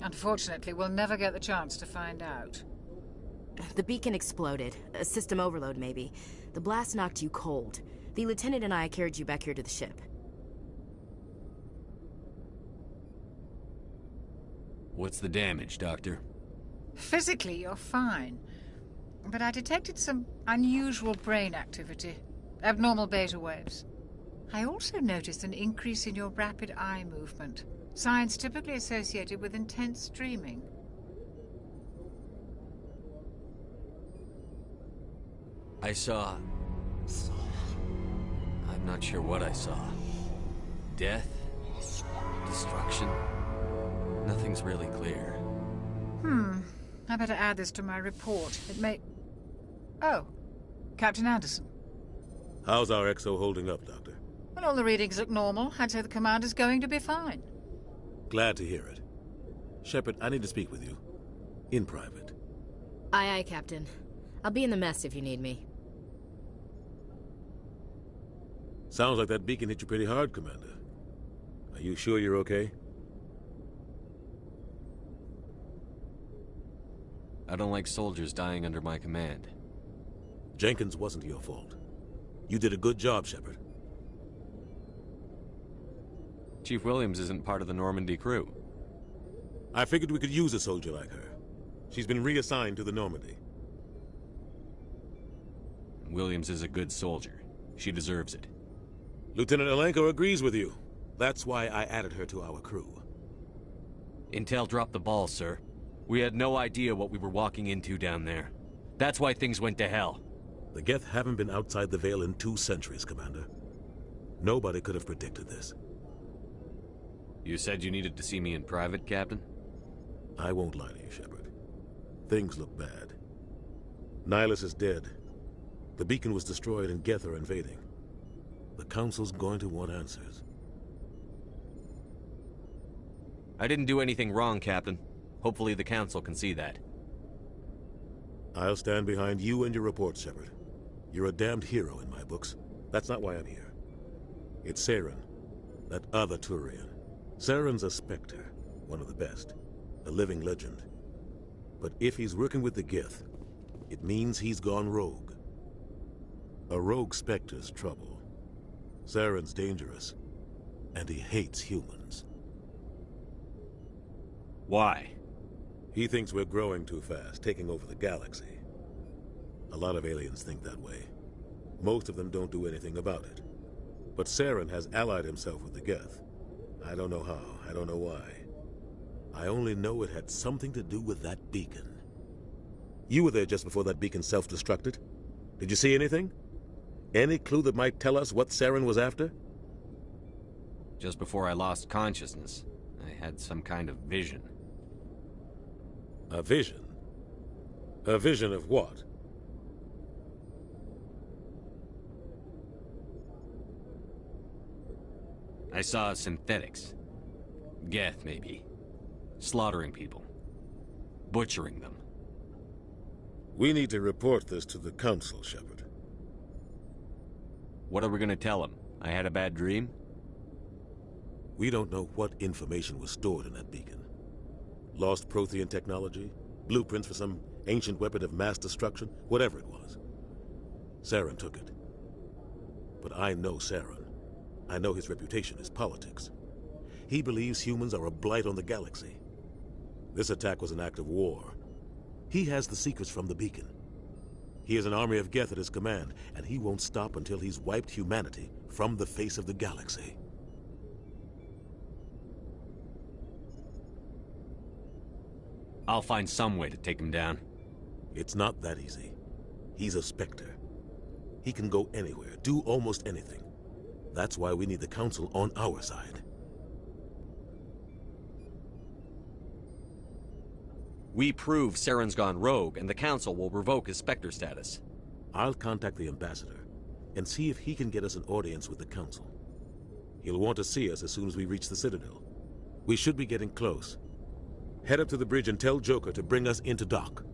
Unfortunately, we'll never get the chance to find out. The beacon exploded. A system overload, maybe. The blast knocked you cold. The lieutenant and I carried you back here to the ship. What's the damage, Doctor? Physically, you're fine. But I detected some unusual brain activity. Abnormal beta waves. I also noticed an increase in your rapid eye movement. Signs typically associated with intense dreaming. I saw... I'm not sure what I saw. Death? Destruction? Nothing's really clear. I better add this to my report. It may... Oh, Captain Anderson. How's our XO holding up, Doctor? Well, all the readings look normal. I'd say the commander's going to be fine. Glad to hear it. Shepard, I need to speak with you. In private. Aye, Captain. I'll be in the mess if you need me. Sounds like that beacon hit you pretty hard, Commander. Are you sure you're okay? I don't like soldiers dying under my command. Jenkins wasn't your fault. You did a good job, Shepard. Chief Williams isn't part of the Normandy crew. I figured we could use a soldier like her. She's been reassigned to the Normandy. Williams is a good soldier. She deserves it. Lieutenant Alenko agrees with you. That's why I added her to our crew. Intel dropped the ball, sir. We had no idea what we were walking into down there. That's why things went to hell. The Geth haven't been outside the Veil in 2 centuries, Commander. Nobody could have predicted this. You said you needed to see me in private, Captain? I won't lie to you, Shepard. Things look bad. Nihilus is dead. The beacon was destroyed and Geth are invading. The Council's going to want answers. I didn't do anything wrong, Captain. Hopefully the Council can see that. I'll stand behind you and your report, Shepard. You're a damned hero in my books. That's not why I'm here. It's Saren, that other Turian. Saren's a Spectre, one of the best, a living legend. But if he's working with the Geth, it means he's gone rogue. A rogue Spectre's trouble. Saren's dangerous, and he hates humans. Why? He thinks we're growing too fast, taking over the galaxy. A lot of aliens think that way. Most of them don't do anything about it. But Saren has allied himself with the Geth. I don't know how, I don't know why. I only know it had something to do with that beacon. You were there just before that beacon self-destructed. Did you see anything? Any clue that might tell us what Saren was after? Just before I lost consciousness, I had some kind of vision. A vision? A vision of what? I saw synthetics. Geth, maybe. Slaughtering people. Butchering them. We need to report this to the Council, Shepard. What are we gonna tell them? I had a bad dream? We don't know what information was stored in that beacon. Lost Prothean technology? Blueprints for some ancient weapon of mass destruction? Whatever it was. Saren took it. But I know Saren. I know his reputation is politics. He believes humans are a blight on the galaxy. This attack was an act of war. He has the secrets from the beacon. He has an army of Geth at his command, and he won't stop until he's wiped humanity from the face of the galaxy. I'll find some way to take him down. It's not that easy. He's a Spectre. He can go anywhere, do almost anything. That's why we need the Council on our side. We prove Saren's gone rogue, and the Council will revoke his Spectre status. I'll contact the Ambassador, and see if he can get us an audience with the Council. He'll want to see us as soon as we reach the Citadel. We should be getting close. Head up to the bridge and tell Joker to bring us into dock.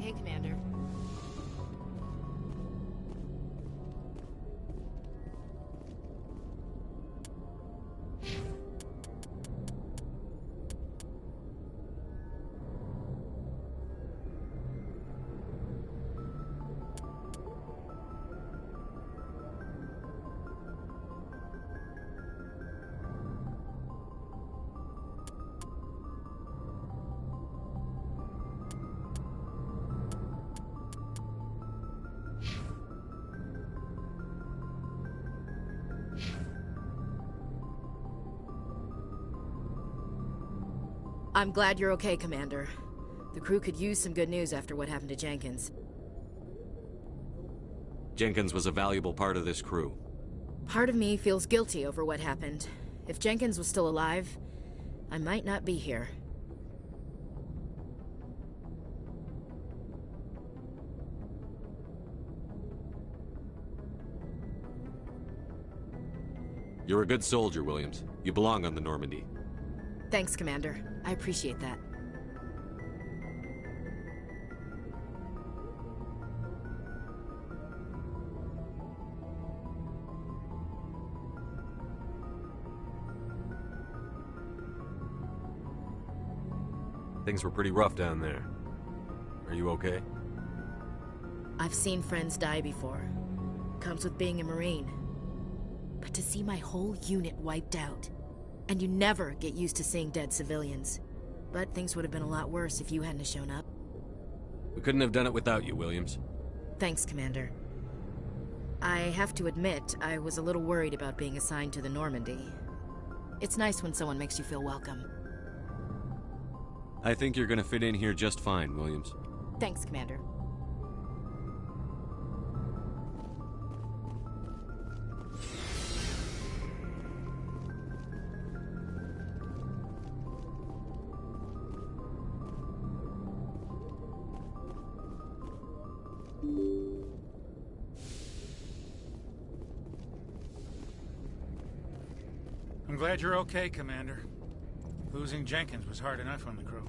Hey, Commander. I'm glad you're okay, Commander. The crew could use some good news after what happened to Jenkins. Jenkins was a valuable part of this crew. Part of me feels guilty over what happened. If Jenkins was still alive, I might not be here. You're a good soldier, Williams. You belong on the Normandy. Thanks, Commander. I appreciate that. Things were pretty rough down there. Are you okay? I've seen friends die before. Comes with being a Marine. But to see my whole unit wiped out, and you never get used to seeing dead civilians. But things would have been a lot worse if you hadn't shown up. We couldn't have done it without you, Williams. Thanks, Commander. I have to admit, I was a little worried about being assigned to the Normandy. It's nice when someone makes you feel welcome. I think you're gonna fit in here just fine, Williams. Thanks, Commander. I'm glad you're okay, Commander. Losing Jenkins was hard enough on the crew.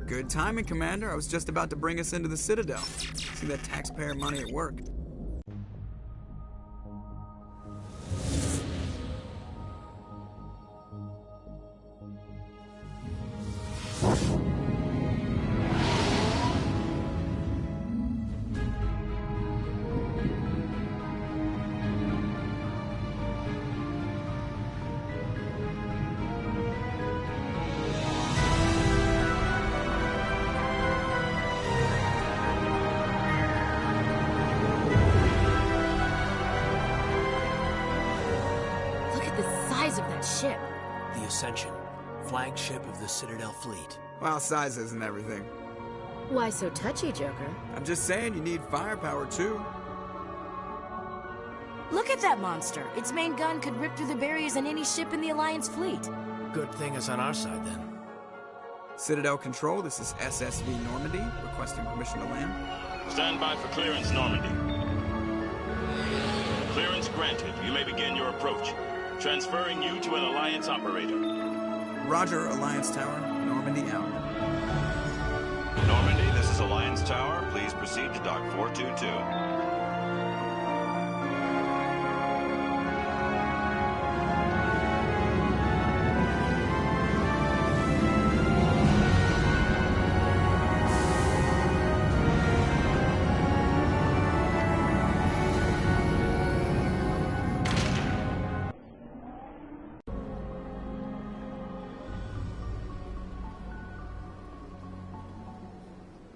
Good timing, Commander. I was just about to bring us into the Citadel. See that taxpayer money at work. Ship. The Ascension, flagship of the Citadel fleet. Well, size isn't everything. Why so touchy, Joker? I'm just saying you need firepower, too. Look at that monster. Its main gun could rip through the barriers in any ship in the Alliance fleet. Good thing it's on our side, then. Citadel Control, this is SSV Normandy, requesting permission to land. Stand by for clearance, Normandy. Clearance granted. You may begin your approach. Transferring you to an Alliance operator. Roger, Alliance Tower. Normandy out. Normandy, this is Alliance Tower. Please proceed to Dock 422.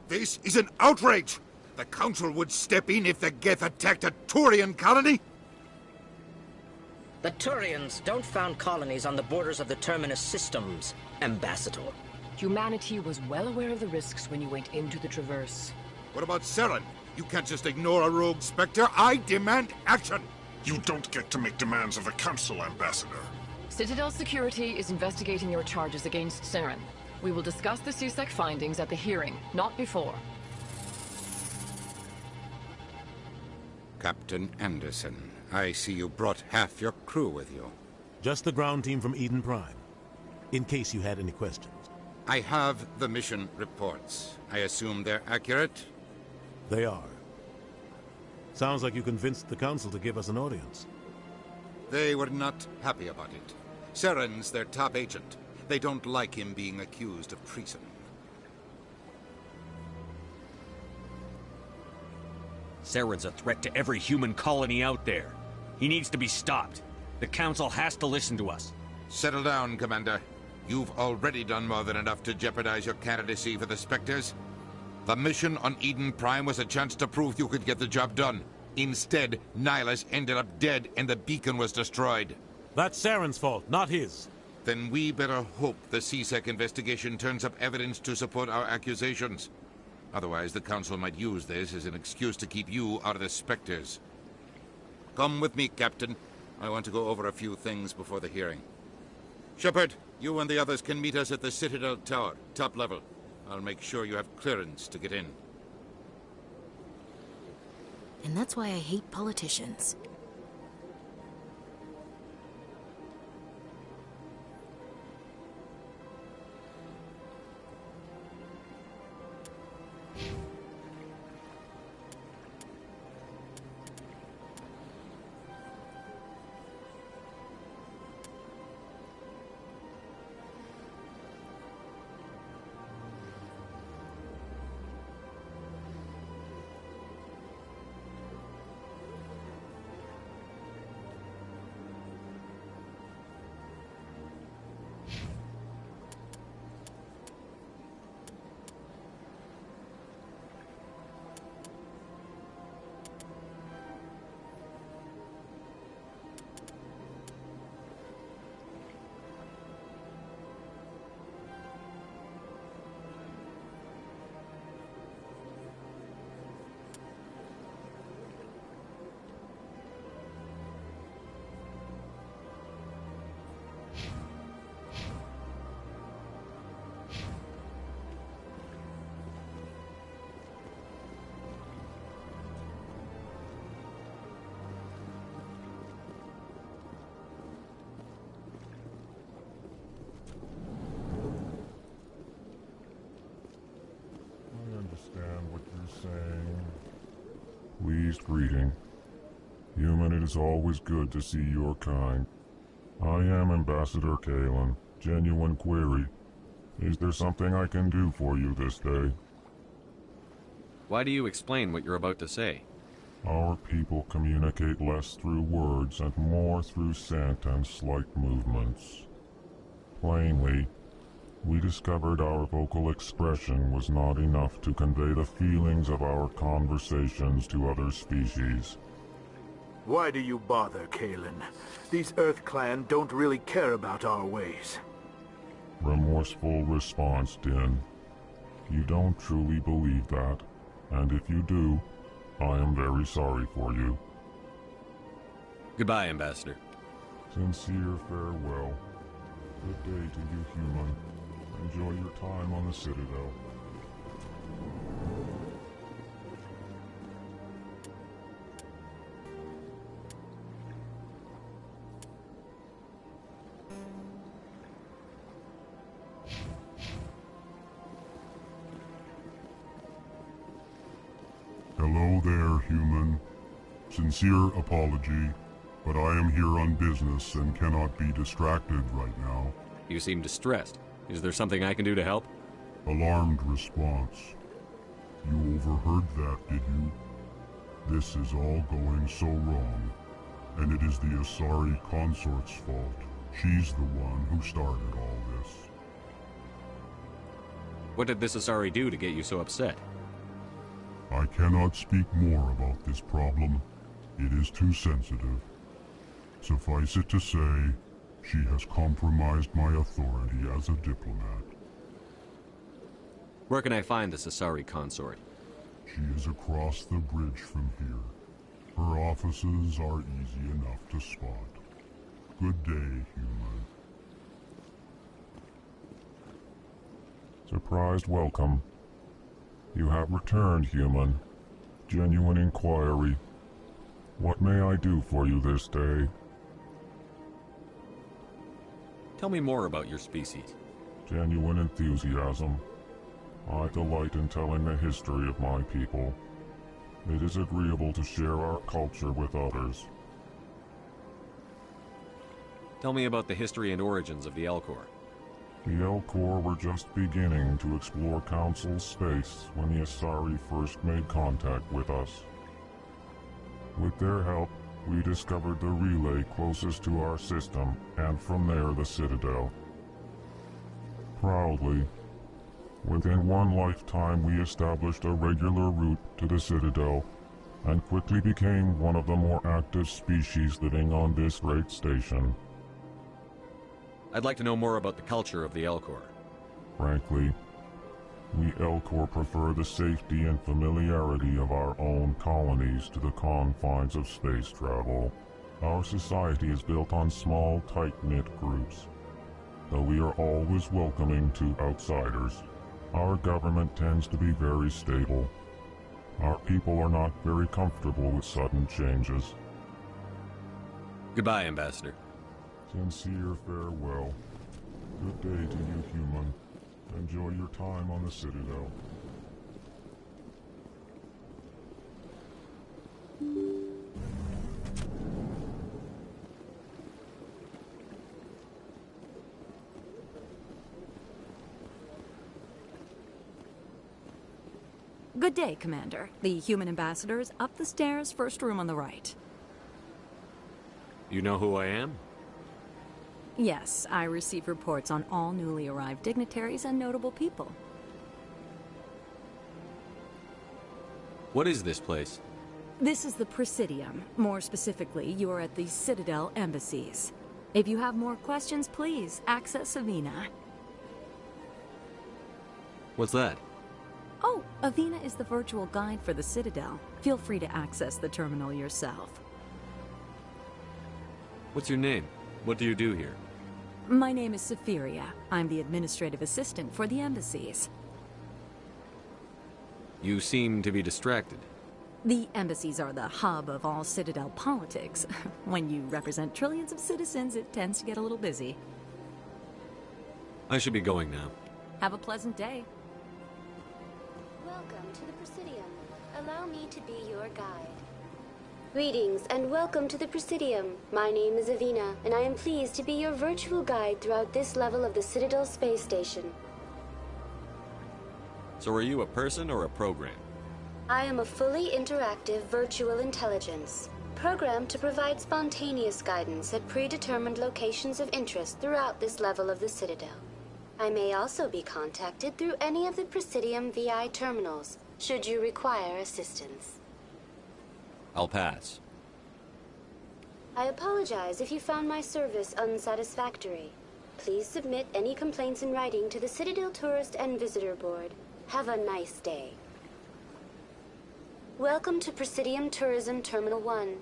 This is an outrage! The Council would step in if the Geth attacked a Turian colony? The Turians don't found colonies on the borders of the Terminus systems, Ambassador. Humanity was well aware of the risks when you went into the Traverse. What about Saren? You can't just ignore a rogue Spectre. I demand action! You don't get to make demands of the Council, Ambassador. Citadel Security is investigating your charges against Saren. We will discuss the CSEC findings at the hearing, not before. Captain Anderson, I see you brought half your crew with you. Just the ground team from Eden Prime, in case you had any questions. I have the mission reports. I assume they're accurate? They are. Sounds like you convinced the Council to give us an audience. They were not happy about it. Saren's their top agent. They don't like him being accused of treason. Saren's a threat to every human colony out there. He needs to be stopped. The Council has to listen to us. Settle down, Commander. You've already done more than enough to jeopardize your candidacy for the Spectres. The mission on Eden Prime was a chance to prove you could get the job done. Instead, Nihilus ended up dead and the beacon was destroyed. That's Saren's fault, not his. Then we better hope the CSEC investigation turns up evidence to support our accusations. Otherwise, the Council might use this as an excuse to keep you out of the Spectres. Come with me, Captain. I want to go over a few things before the hearing. Shepard, you and the others can meet us at the Citadel Tower, top level. I'll make sure you have clearance to get in. And that's why I hate politicians. Pleased greeting. Human, it is always good to see your kind. I am Ambassador Kalen. Genuine query. Is there something I can do for you this day? Why do you explain what you're about to say? Our people communicate less through words and more through scent and slight movements. Plainly, we discovered our vocal expression was not enough to convey the feelings of our conversations to other species. Why do you bother, Kalen? These Earth Clan don't really care about our ways. Remorseful response, Din. You don't truly believe that, and if you do, I am very sorry for you. Goodbye, Ambassador. Sincere farewell. Good day to you, human. Enjoy your time on the Citadel. Hello there, human. Sincere apology, but I am here on business and cannot be distracted right now. You seem distressed. Is there something I can do to help? Alarmed response. You overheard that, did you? This is all going so wrong, and it is the Asari consort's fault. She's the one who started all this. What did this Asari do to get you so upset? I cannot speak more about this problem. It is too sensitive. Suffice it to say, she has compromised my authority as a diplomat. Where can I find this Asari consort? She is across the bridge from here. Her offices are easy enough to spot. Good day, human. Surprised welcome. You have returned, human. Genuine inquiry. What may I do for you this day? Tell me more about your species. Genuine enthusiasm. I delight in telling the history of my people. It is agreeable to share our culture with others. Tell me about the history and origins of the Elcor. The Elcor were just beginning to explore Council space when the Asari first made contact with us. With their help, we discovered the relay closest to our system, and from there the Citadel. Proudly, within one lifetime we established a regular route to the Citadel, and quickly became one of the more active species living on this great station. I'd like to know more about the culture of the Elcor. Frankly, we Elcor prefer the safety and familiarity of our own colonies to the confines of space travel. Our society is built on small, tight-knit groups. Though we are always welcoming to outsiders, our government tends to be very stable. Our people are not very comfortable with sudden changes. Goodbye, Ambassador. Sincere farewell. Good day to you, human. Enjoy your time on the Citadel. Good day, Commander. The human ambassador is up the stairs, first room on the right. You know who I am? Yes, I receive reports on all newly arrived dignitaries and notable people. What is this place? This is the Presidium. More specifically, you are at the Citadel embassies. If you have more questions, please access Avina. What's that? Oh, Avina is the virtual guide for the Citadel. Feel free to access the terminal yourself. What's your name? What do you do here? My name is Safiria. I'm the administrative assistant for the embassies. You seem to be distracted. The embassies are the hub of all Citadel politics. When you represent trillions of citizens, it tends to get a little busy. I should be going now. Have a pleasant day. Welcome to the Presidium. Allow me to be your guide. Greetings and welcome to the Presidium. My name is Avina, and I am pleased to be your virtual guide throughout this level of the Citadel space station. So are you a person or a program? I am a fully interactive virtual intelligence, programmed to provide spontaneous guidance at predetermined locations of interest throughout this level of the Citadel. I may also be contacted through any of the Presidium VI terminals, should you require assistance. I'll pass. I apologize if you found my service unsatisfactory. Please submit any complaints in writing to the Citadel Tourist and Visitor Board. Have a nice day. Welcome to Presidium Tourism Terminal 1.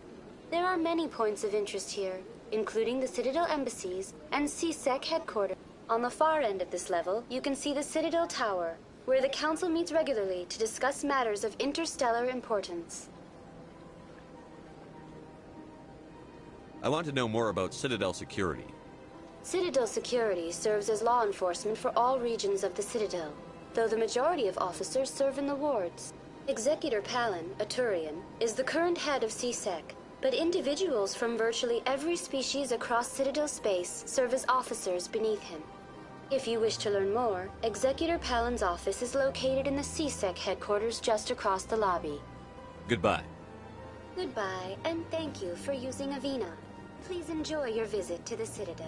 There are many points of interest here, including the Citadel embassies and CSEC headquarters. On the far end of this level, you can see the Citadel Tower, where the Council meets regularly to discuss matters of interstellar importance. I want to know more about Citadel security. Citadel security serves as law enforcement for all regions of the Citadel, though the majority of officers serve in the wards. Executor Palin, a Turian, is the current head of CSEC, but individuals from virtually every species across Citadel space serve as officers beneath him. If you wish to learn more, Executor Palin's office is located in the CSEC headquarters just across the lobby. Goodbye. Goodbye, and thank you for using Avina. Please enjoy your visit to the Citadel.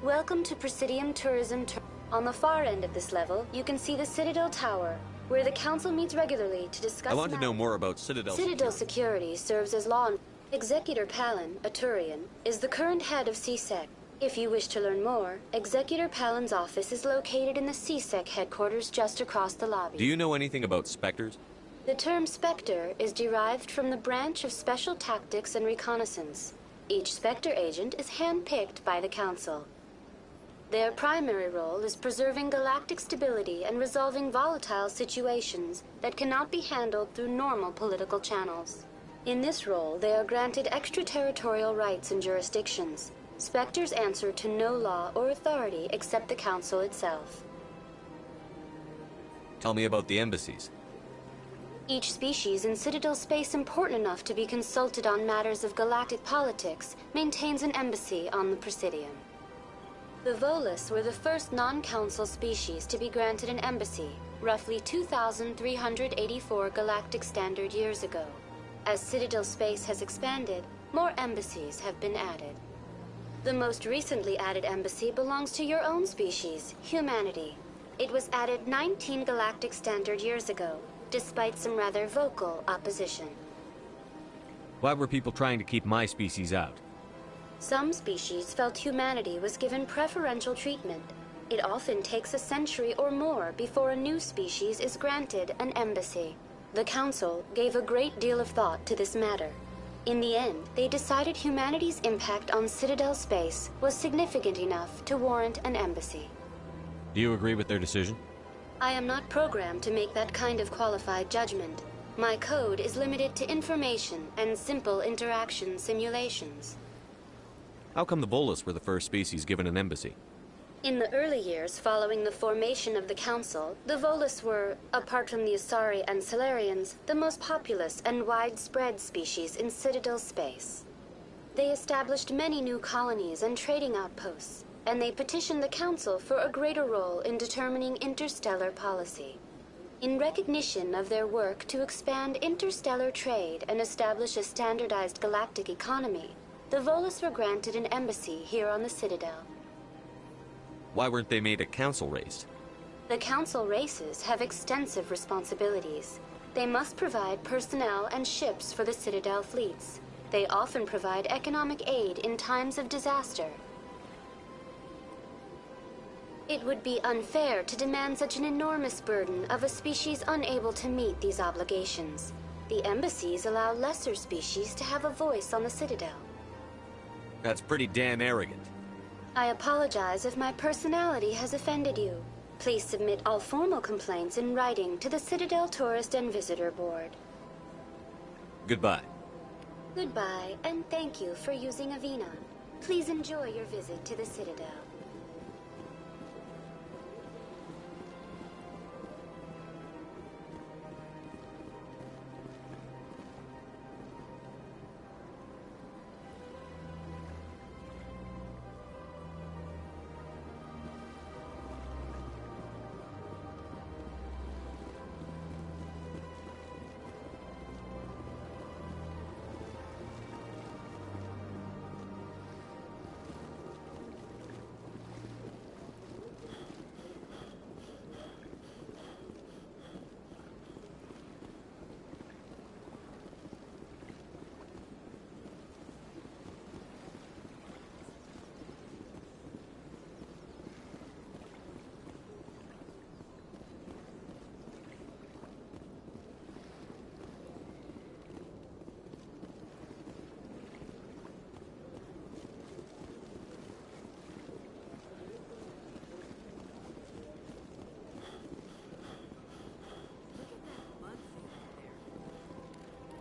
Welcome to Presidium Tourism. On the far end of this level, you can see the Citadel Tower, where the Council meets regularly to discuss I want to know more about Citadel. Citadel Security serves as law. Executor Palin, a Turian, is the current head of CSEC. If you wish to learn more, Executor Palin's office is located in the CSEC headquarters just across the lobby. Do you know anything about Spectres? The term Spectre is derived from the branch of Special Tactics and Reconnaissance. Each Spectre agent is handpicked by the Council. Their primary role is preserving galactic stability and resolving volatile situations that cannot be handled through normal political channels. In this role, they are granted extraterritorial rights and jurisdictions. Spectres answer to no law or authority except the Council itself. Tell me about the embassies. Each species in Citadel space important enough to be consulted on matters of galactic politics maintains an embassy on the Presidium. The Volus were the first non-Council species to be granted an embassy, roughly 2,384 galactic standard years ago. As Citadel space has expanded, more embassies have been added. The most recently added embassy belongs to your own species, humanity. It was added 19 galactic standard years ago, despite some rather vocal opposition. Why were people trying to keep my species out? Some species felt humanity was given preferential treatment. It often takes a century or more before a new species is granted an embassy. The Council gave a great deal of thought to this matter. In the end, they decided humanity's impact on Citadel space was significant enough to warrant an embassy. Do you agree with their decision? I am not programmed to make that kind of qualified judgment. My code is limited to information and simple interaction simulations. How come the Volus were the first species given an embassy? In the early years following the formation of the Council, the Volus were, apart from the Asari and Salarians, the most populous and widespread species in Citadel space. They established many new colonies and trading outposts, and they petitioned the Council for a greater role in determining interstellar policy. In recognition of their work to expand interstellar trade and establish a standardized galactic economy, the Volus were granted an embassy here on the Citadel. Why weren't they made a council race? The Council races have extensive responsibilities. They must provide personnel and ships for the Citadel fleets. They often provide economic aid in times of disaster. It would be unfair to demand such an enormous burden of a species unable to meet these obligations. The embassies allow lesser species to have a voice on the Citadel. That's pretty damn arrogant. I apologize if my personality has offended you. Please submit all formal complaints in writing to the Citadel Tourist and Visitor Board. Goodbye. Goodbye, and thank you for using Avinon. Please enjoy your visit to the Citadel.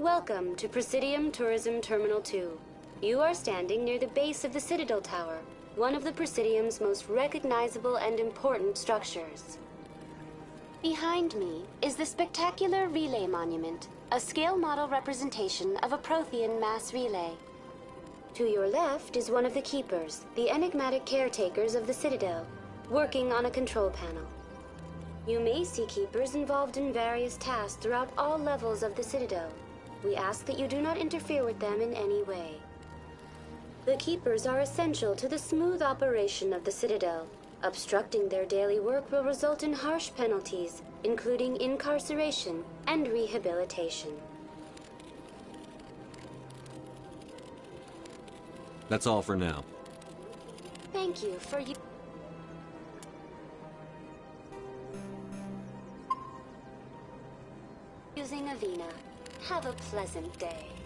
Welcome to Presidium Tourism Terminal 2. You are standing near the base of the Citadel Tower, one of the Presidium's most recognizable and important structures. Behind me is the spectacular Relay Monument, a scale model representation of a Prothean mass relay. To your left is one of the Keepers, the enigmatic caretakers of the Citadel, working on a control panel. You may see Keepers involved in various tasks throughout all levels of the Citadel. We ask that you do not interfere with them in any way. The Keepers are essential to the smooth operation of the Citadel. Obstructing their daily work will result in harsh penalties, including incarceration and rehabilitation. That's all for now. Thank you for using Avina. Have a pleasant day.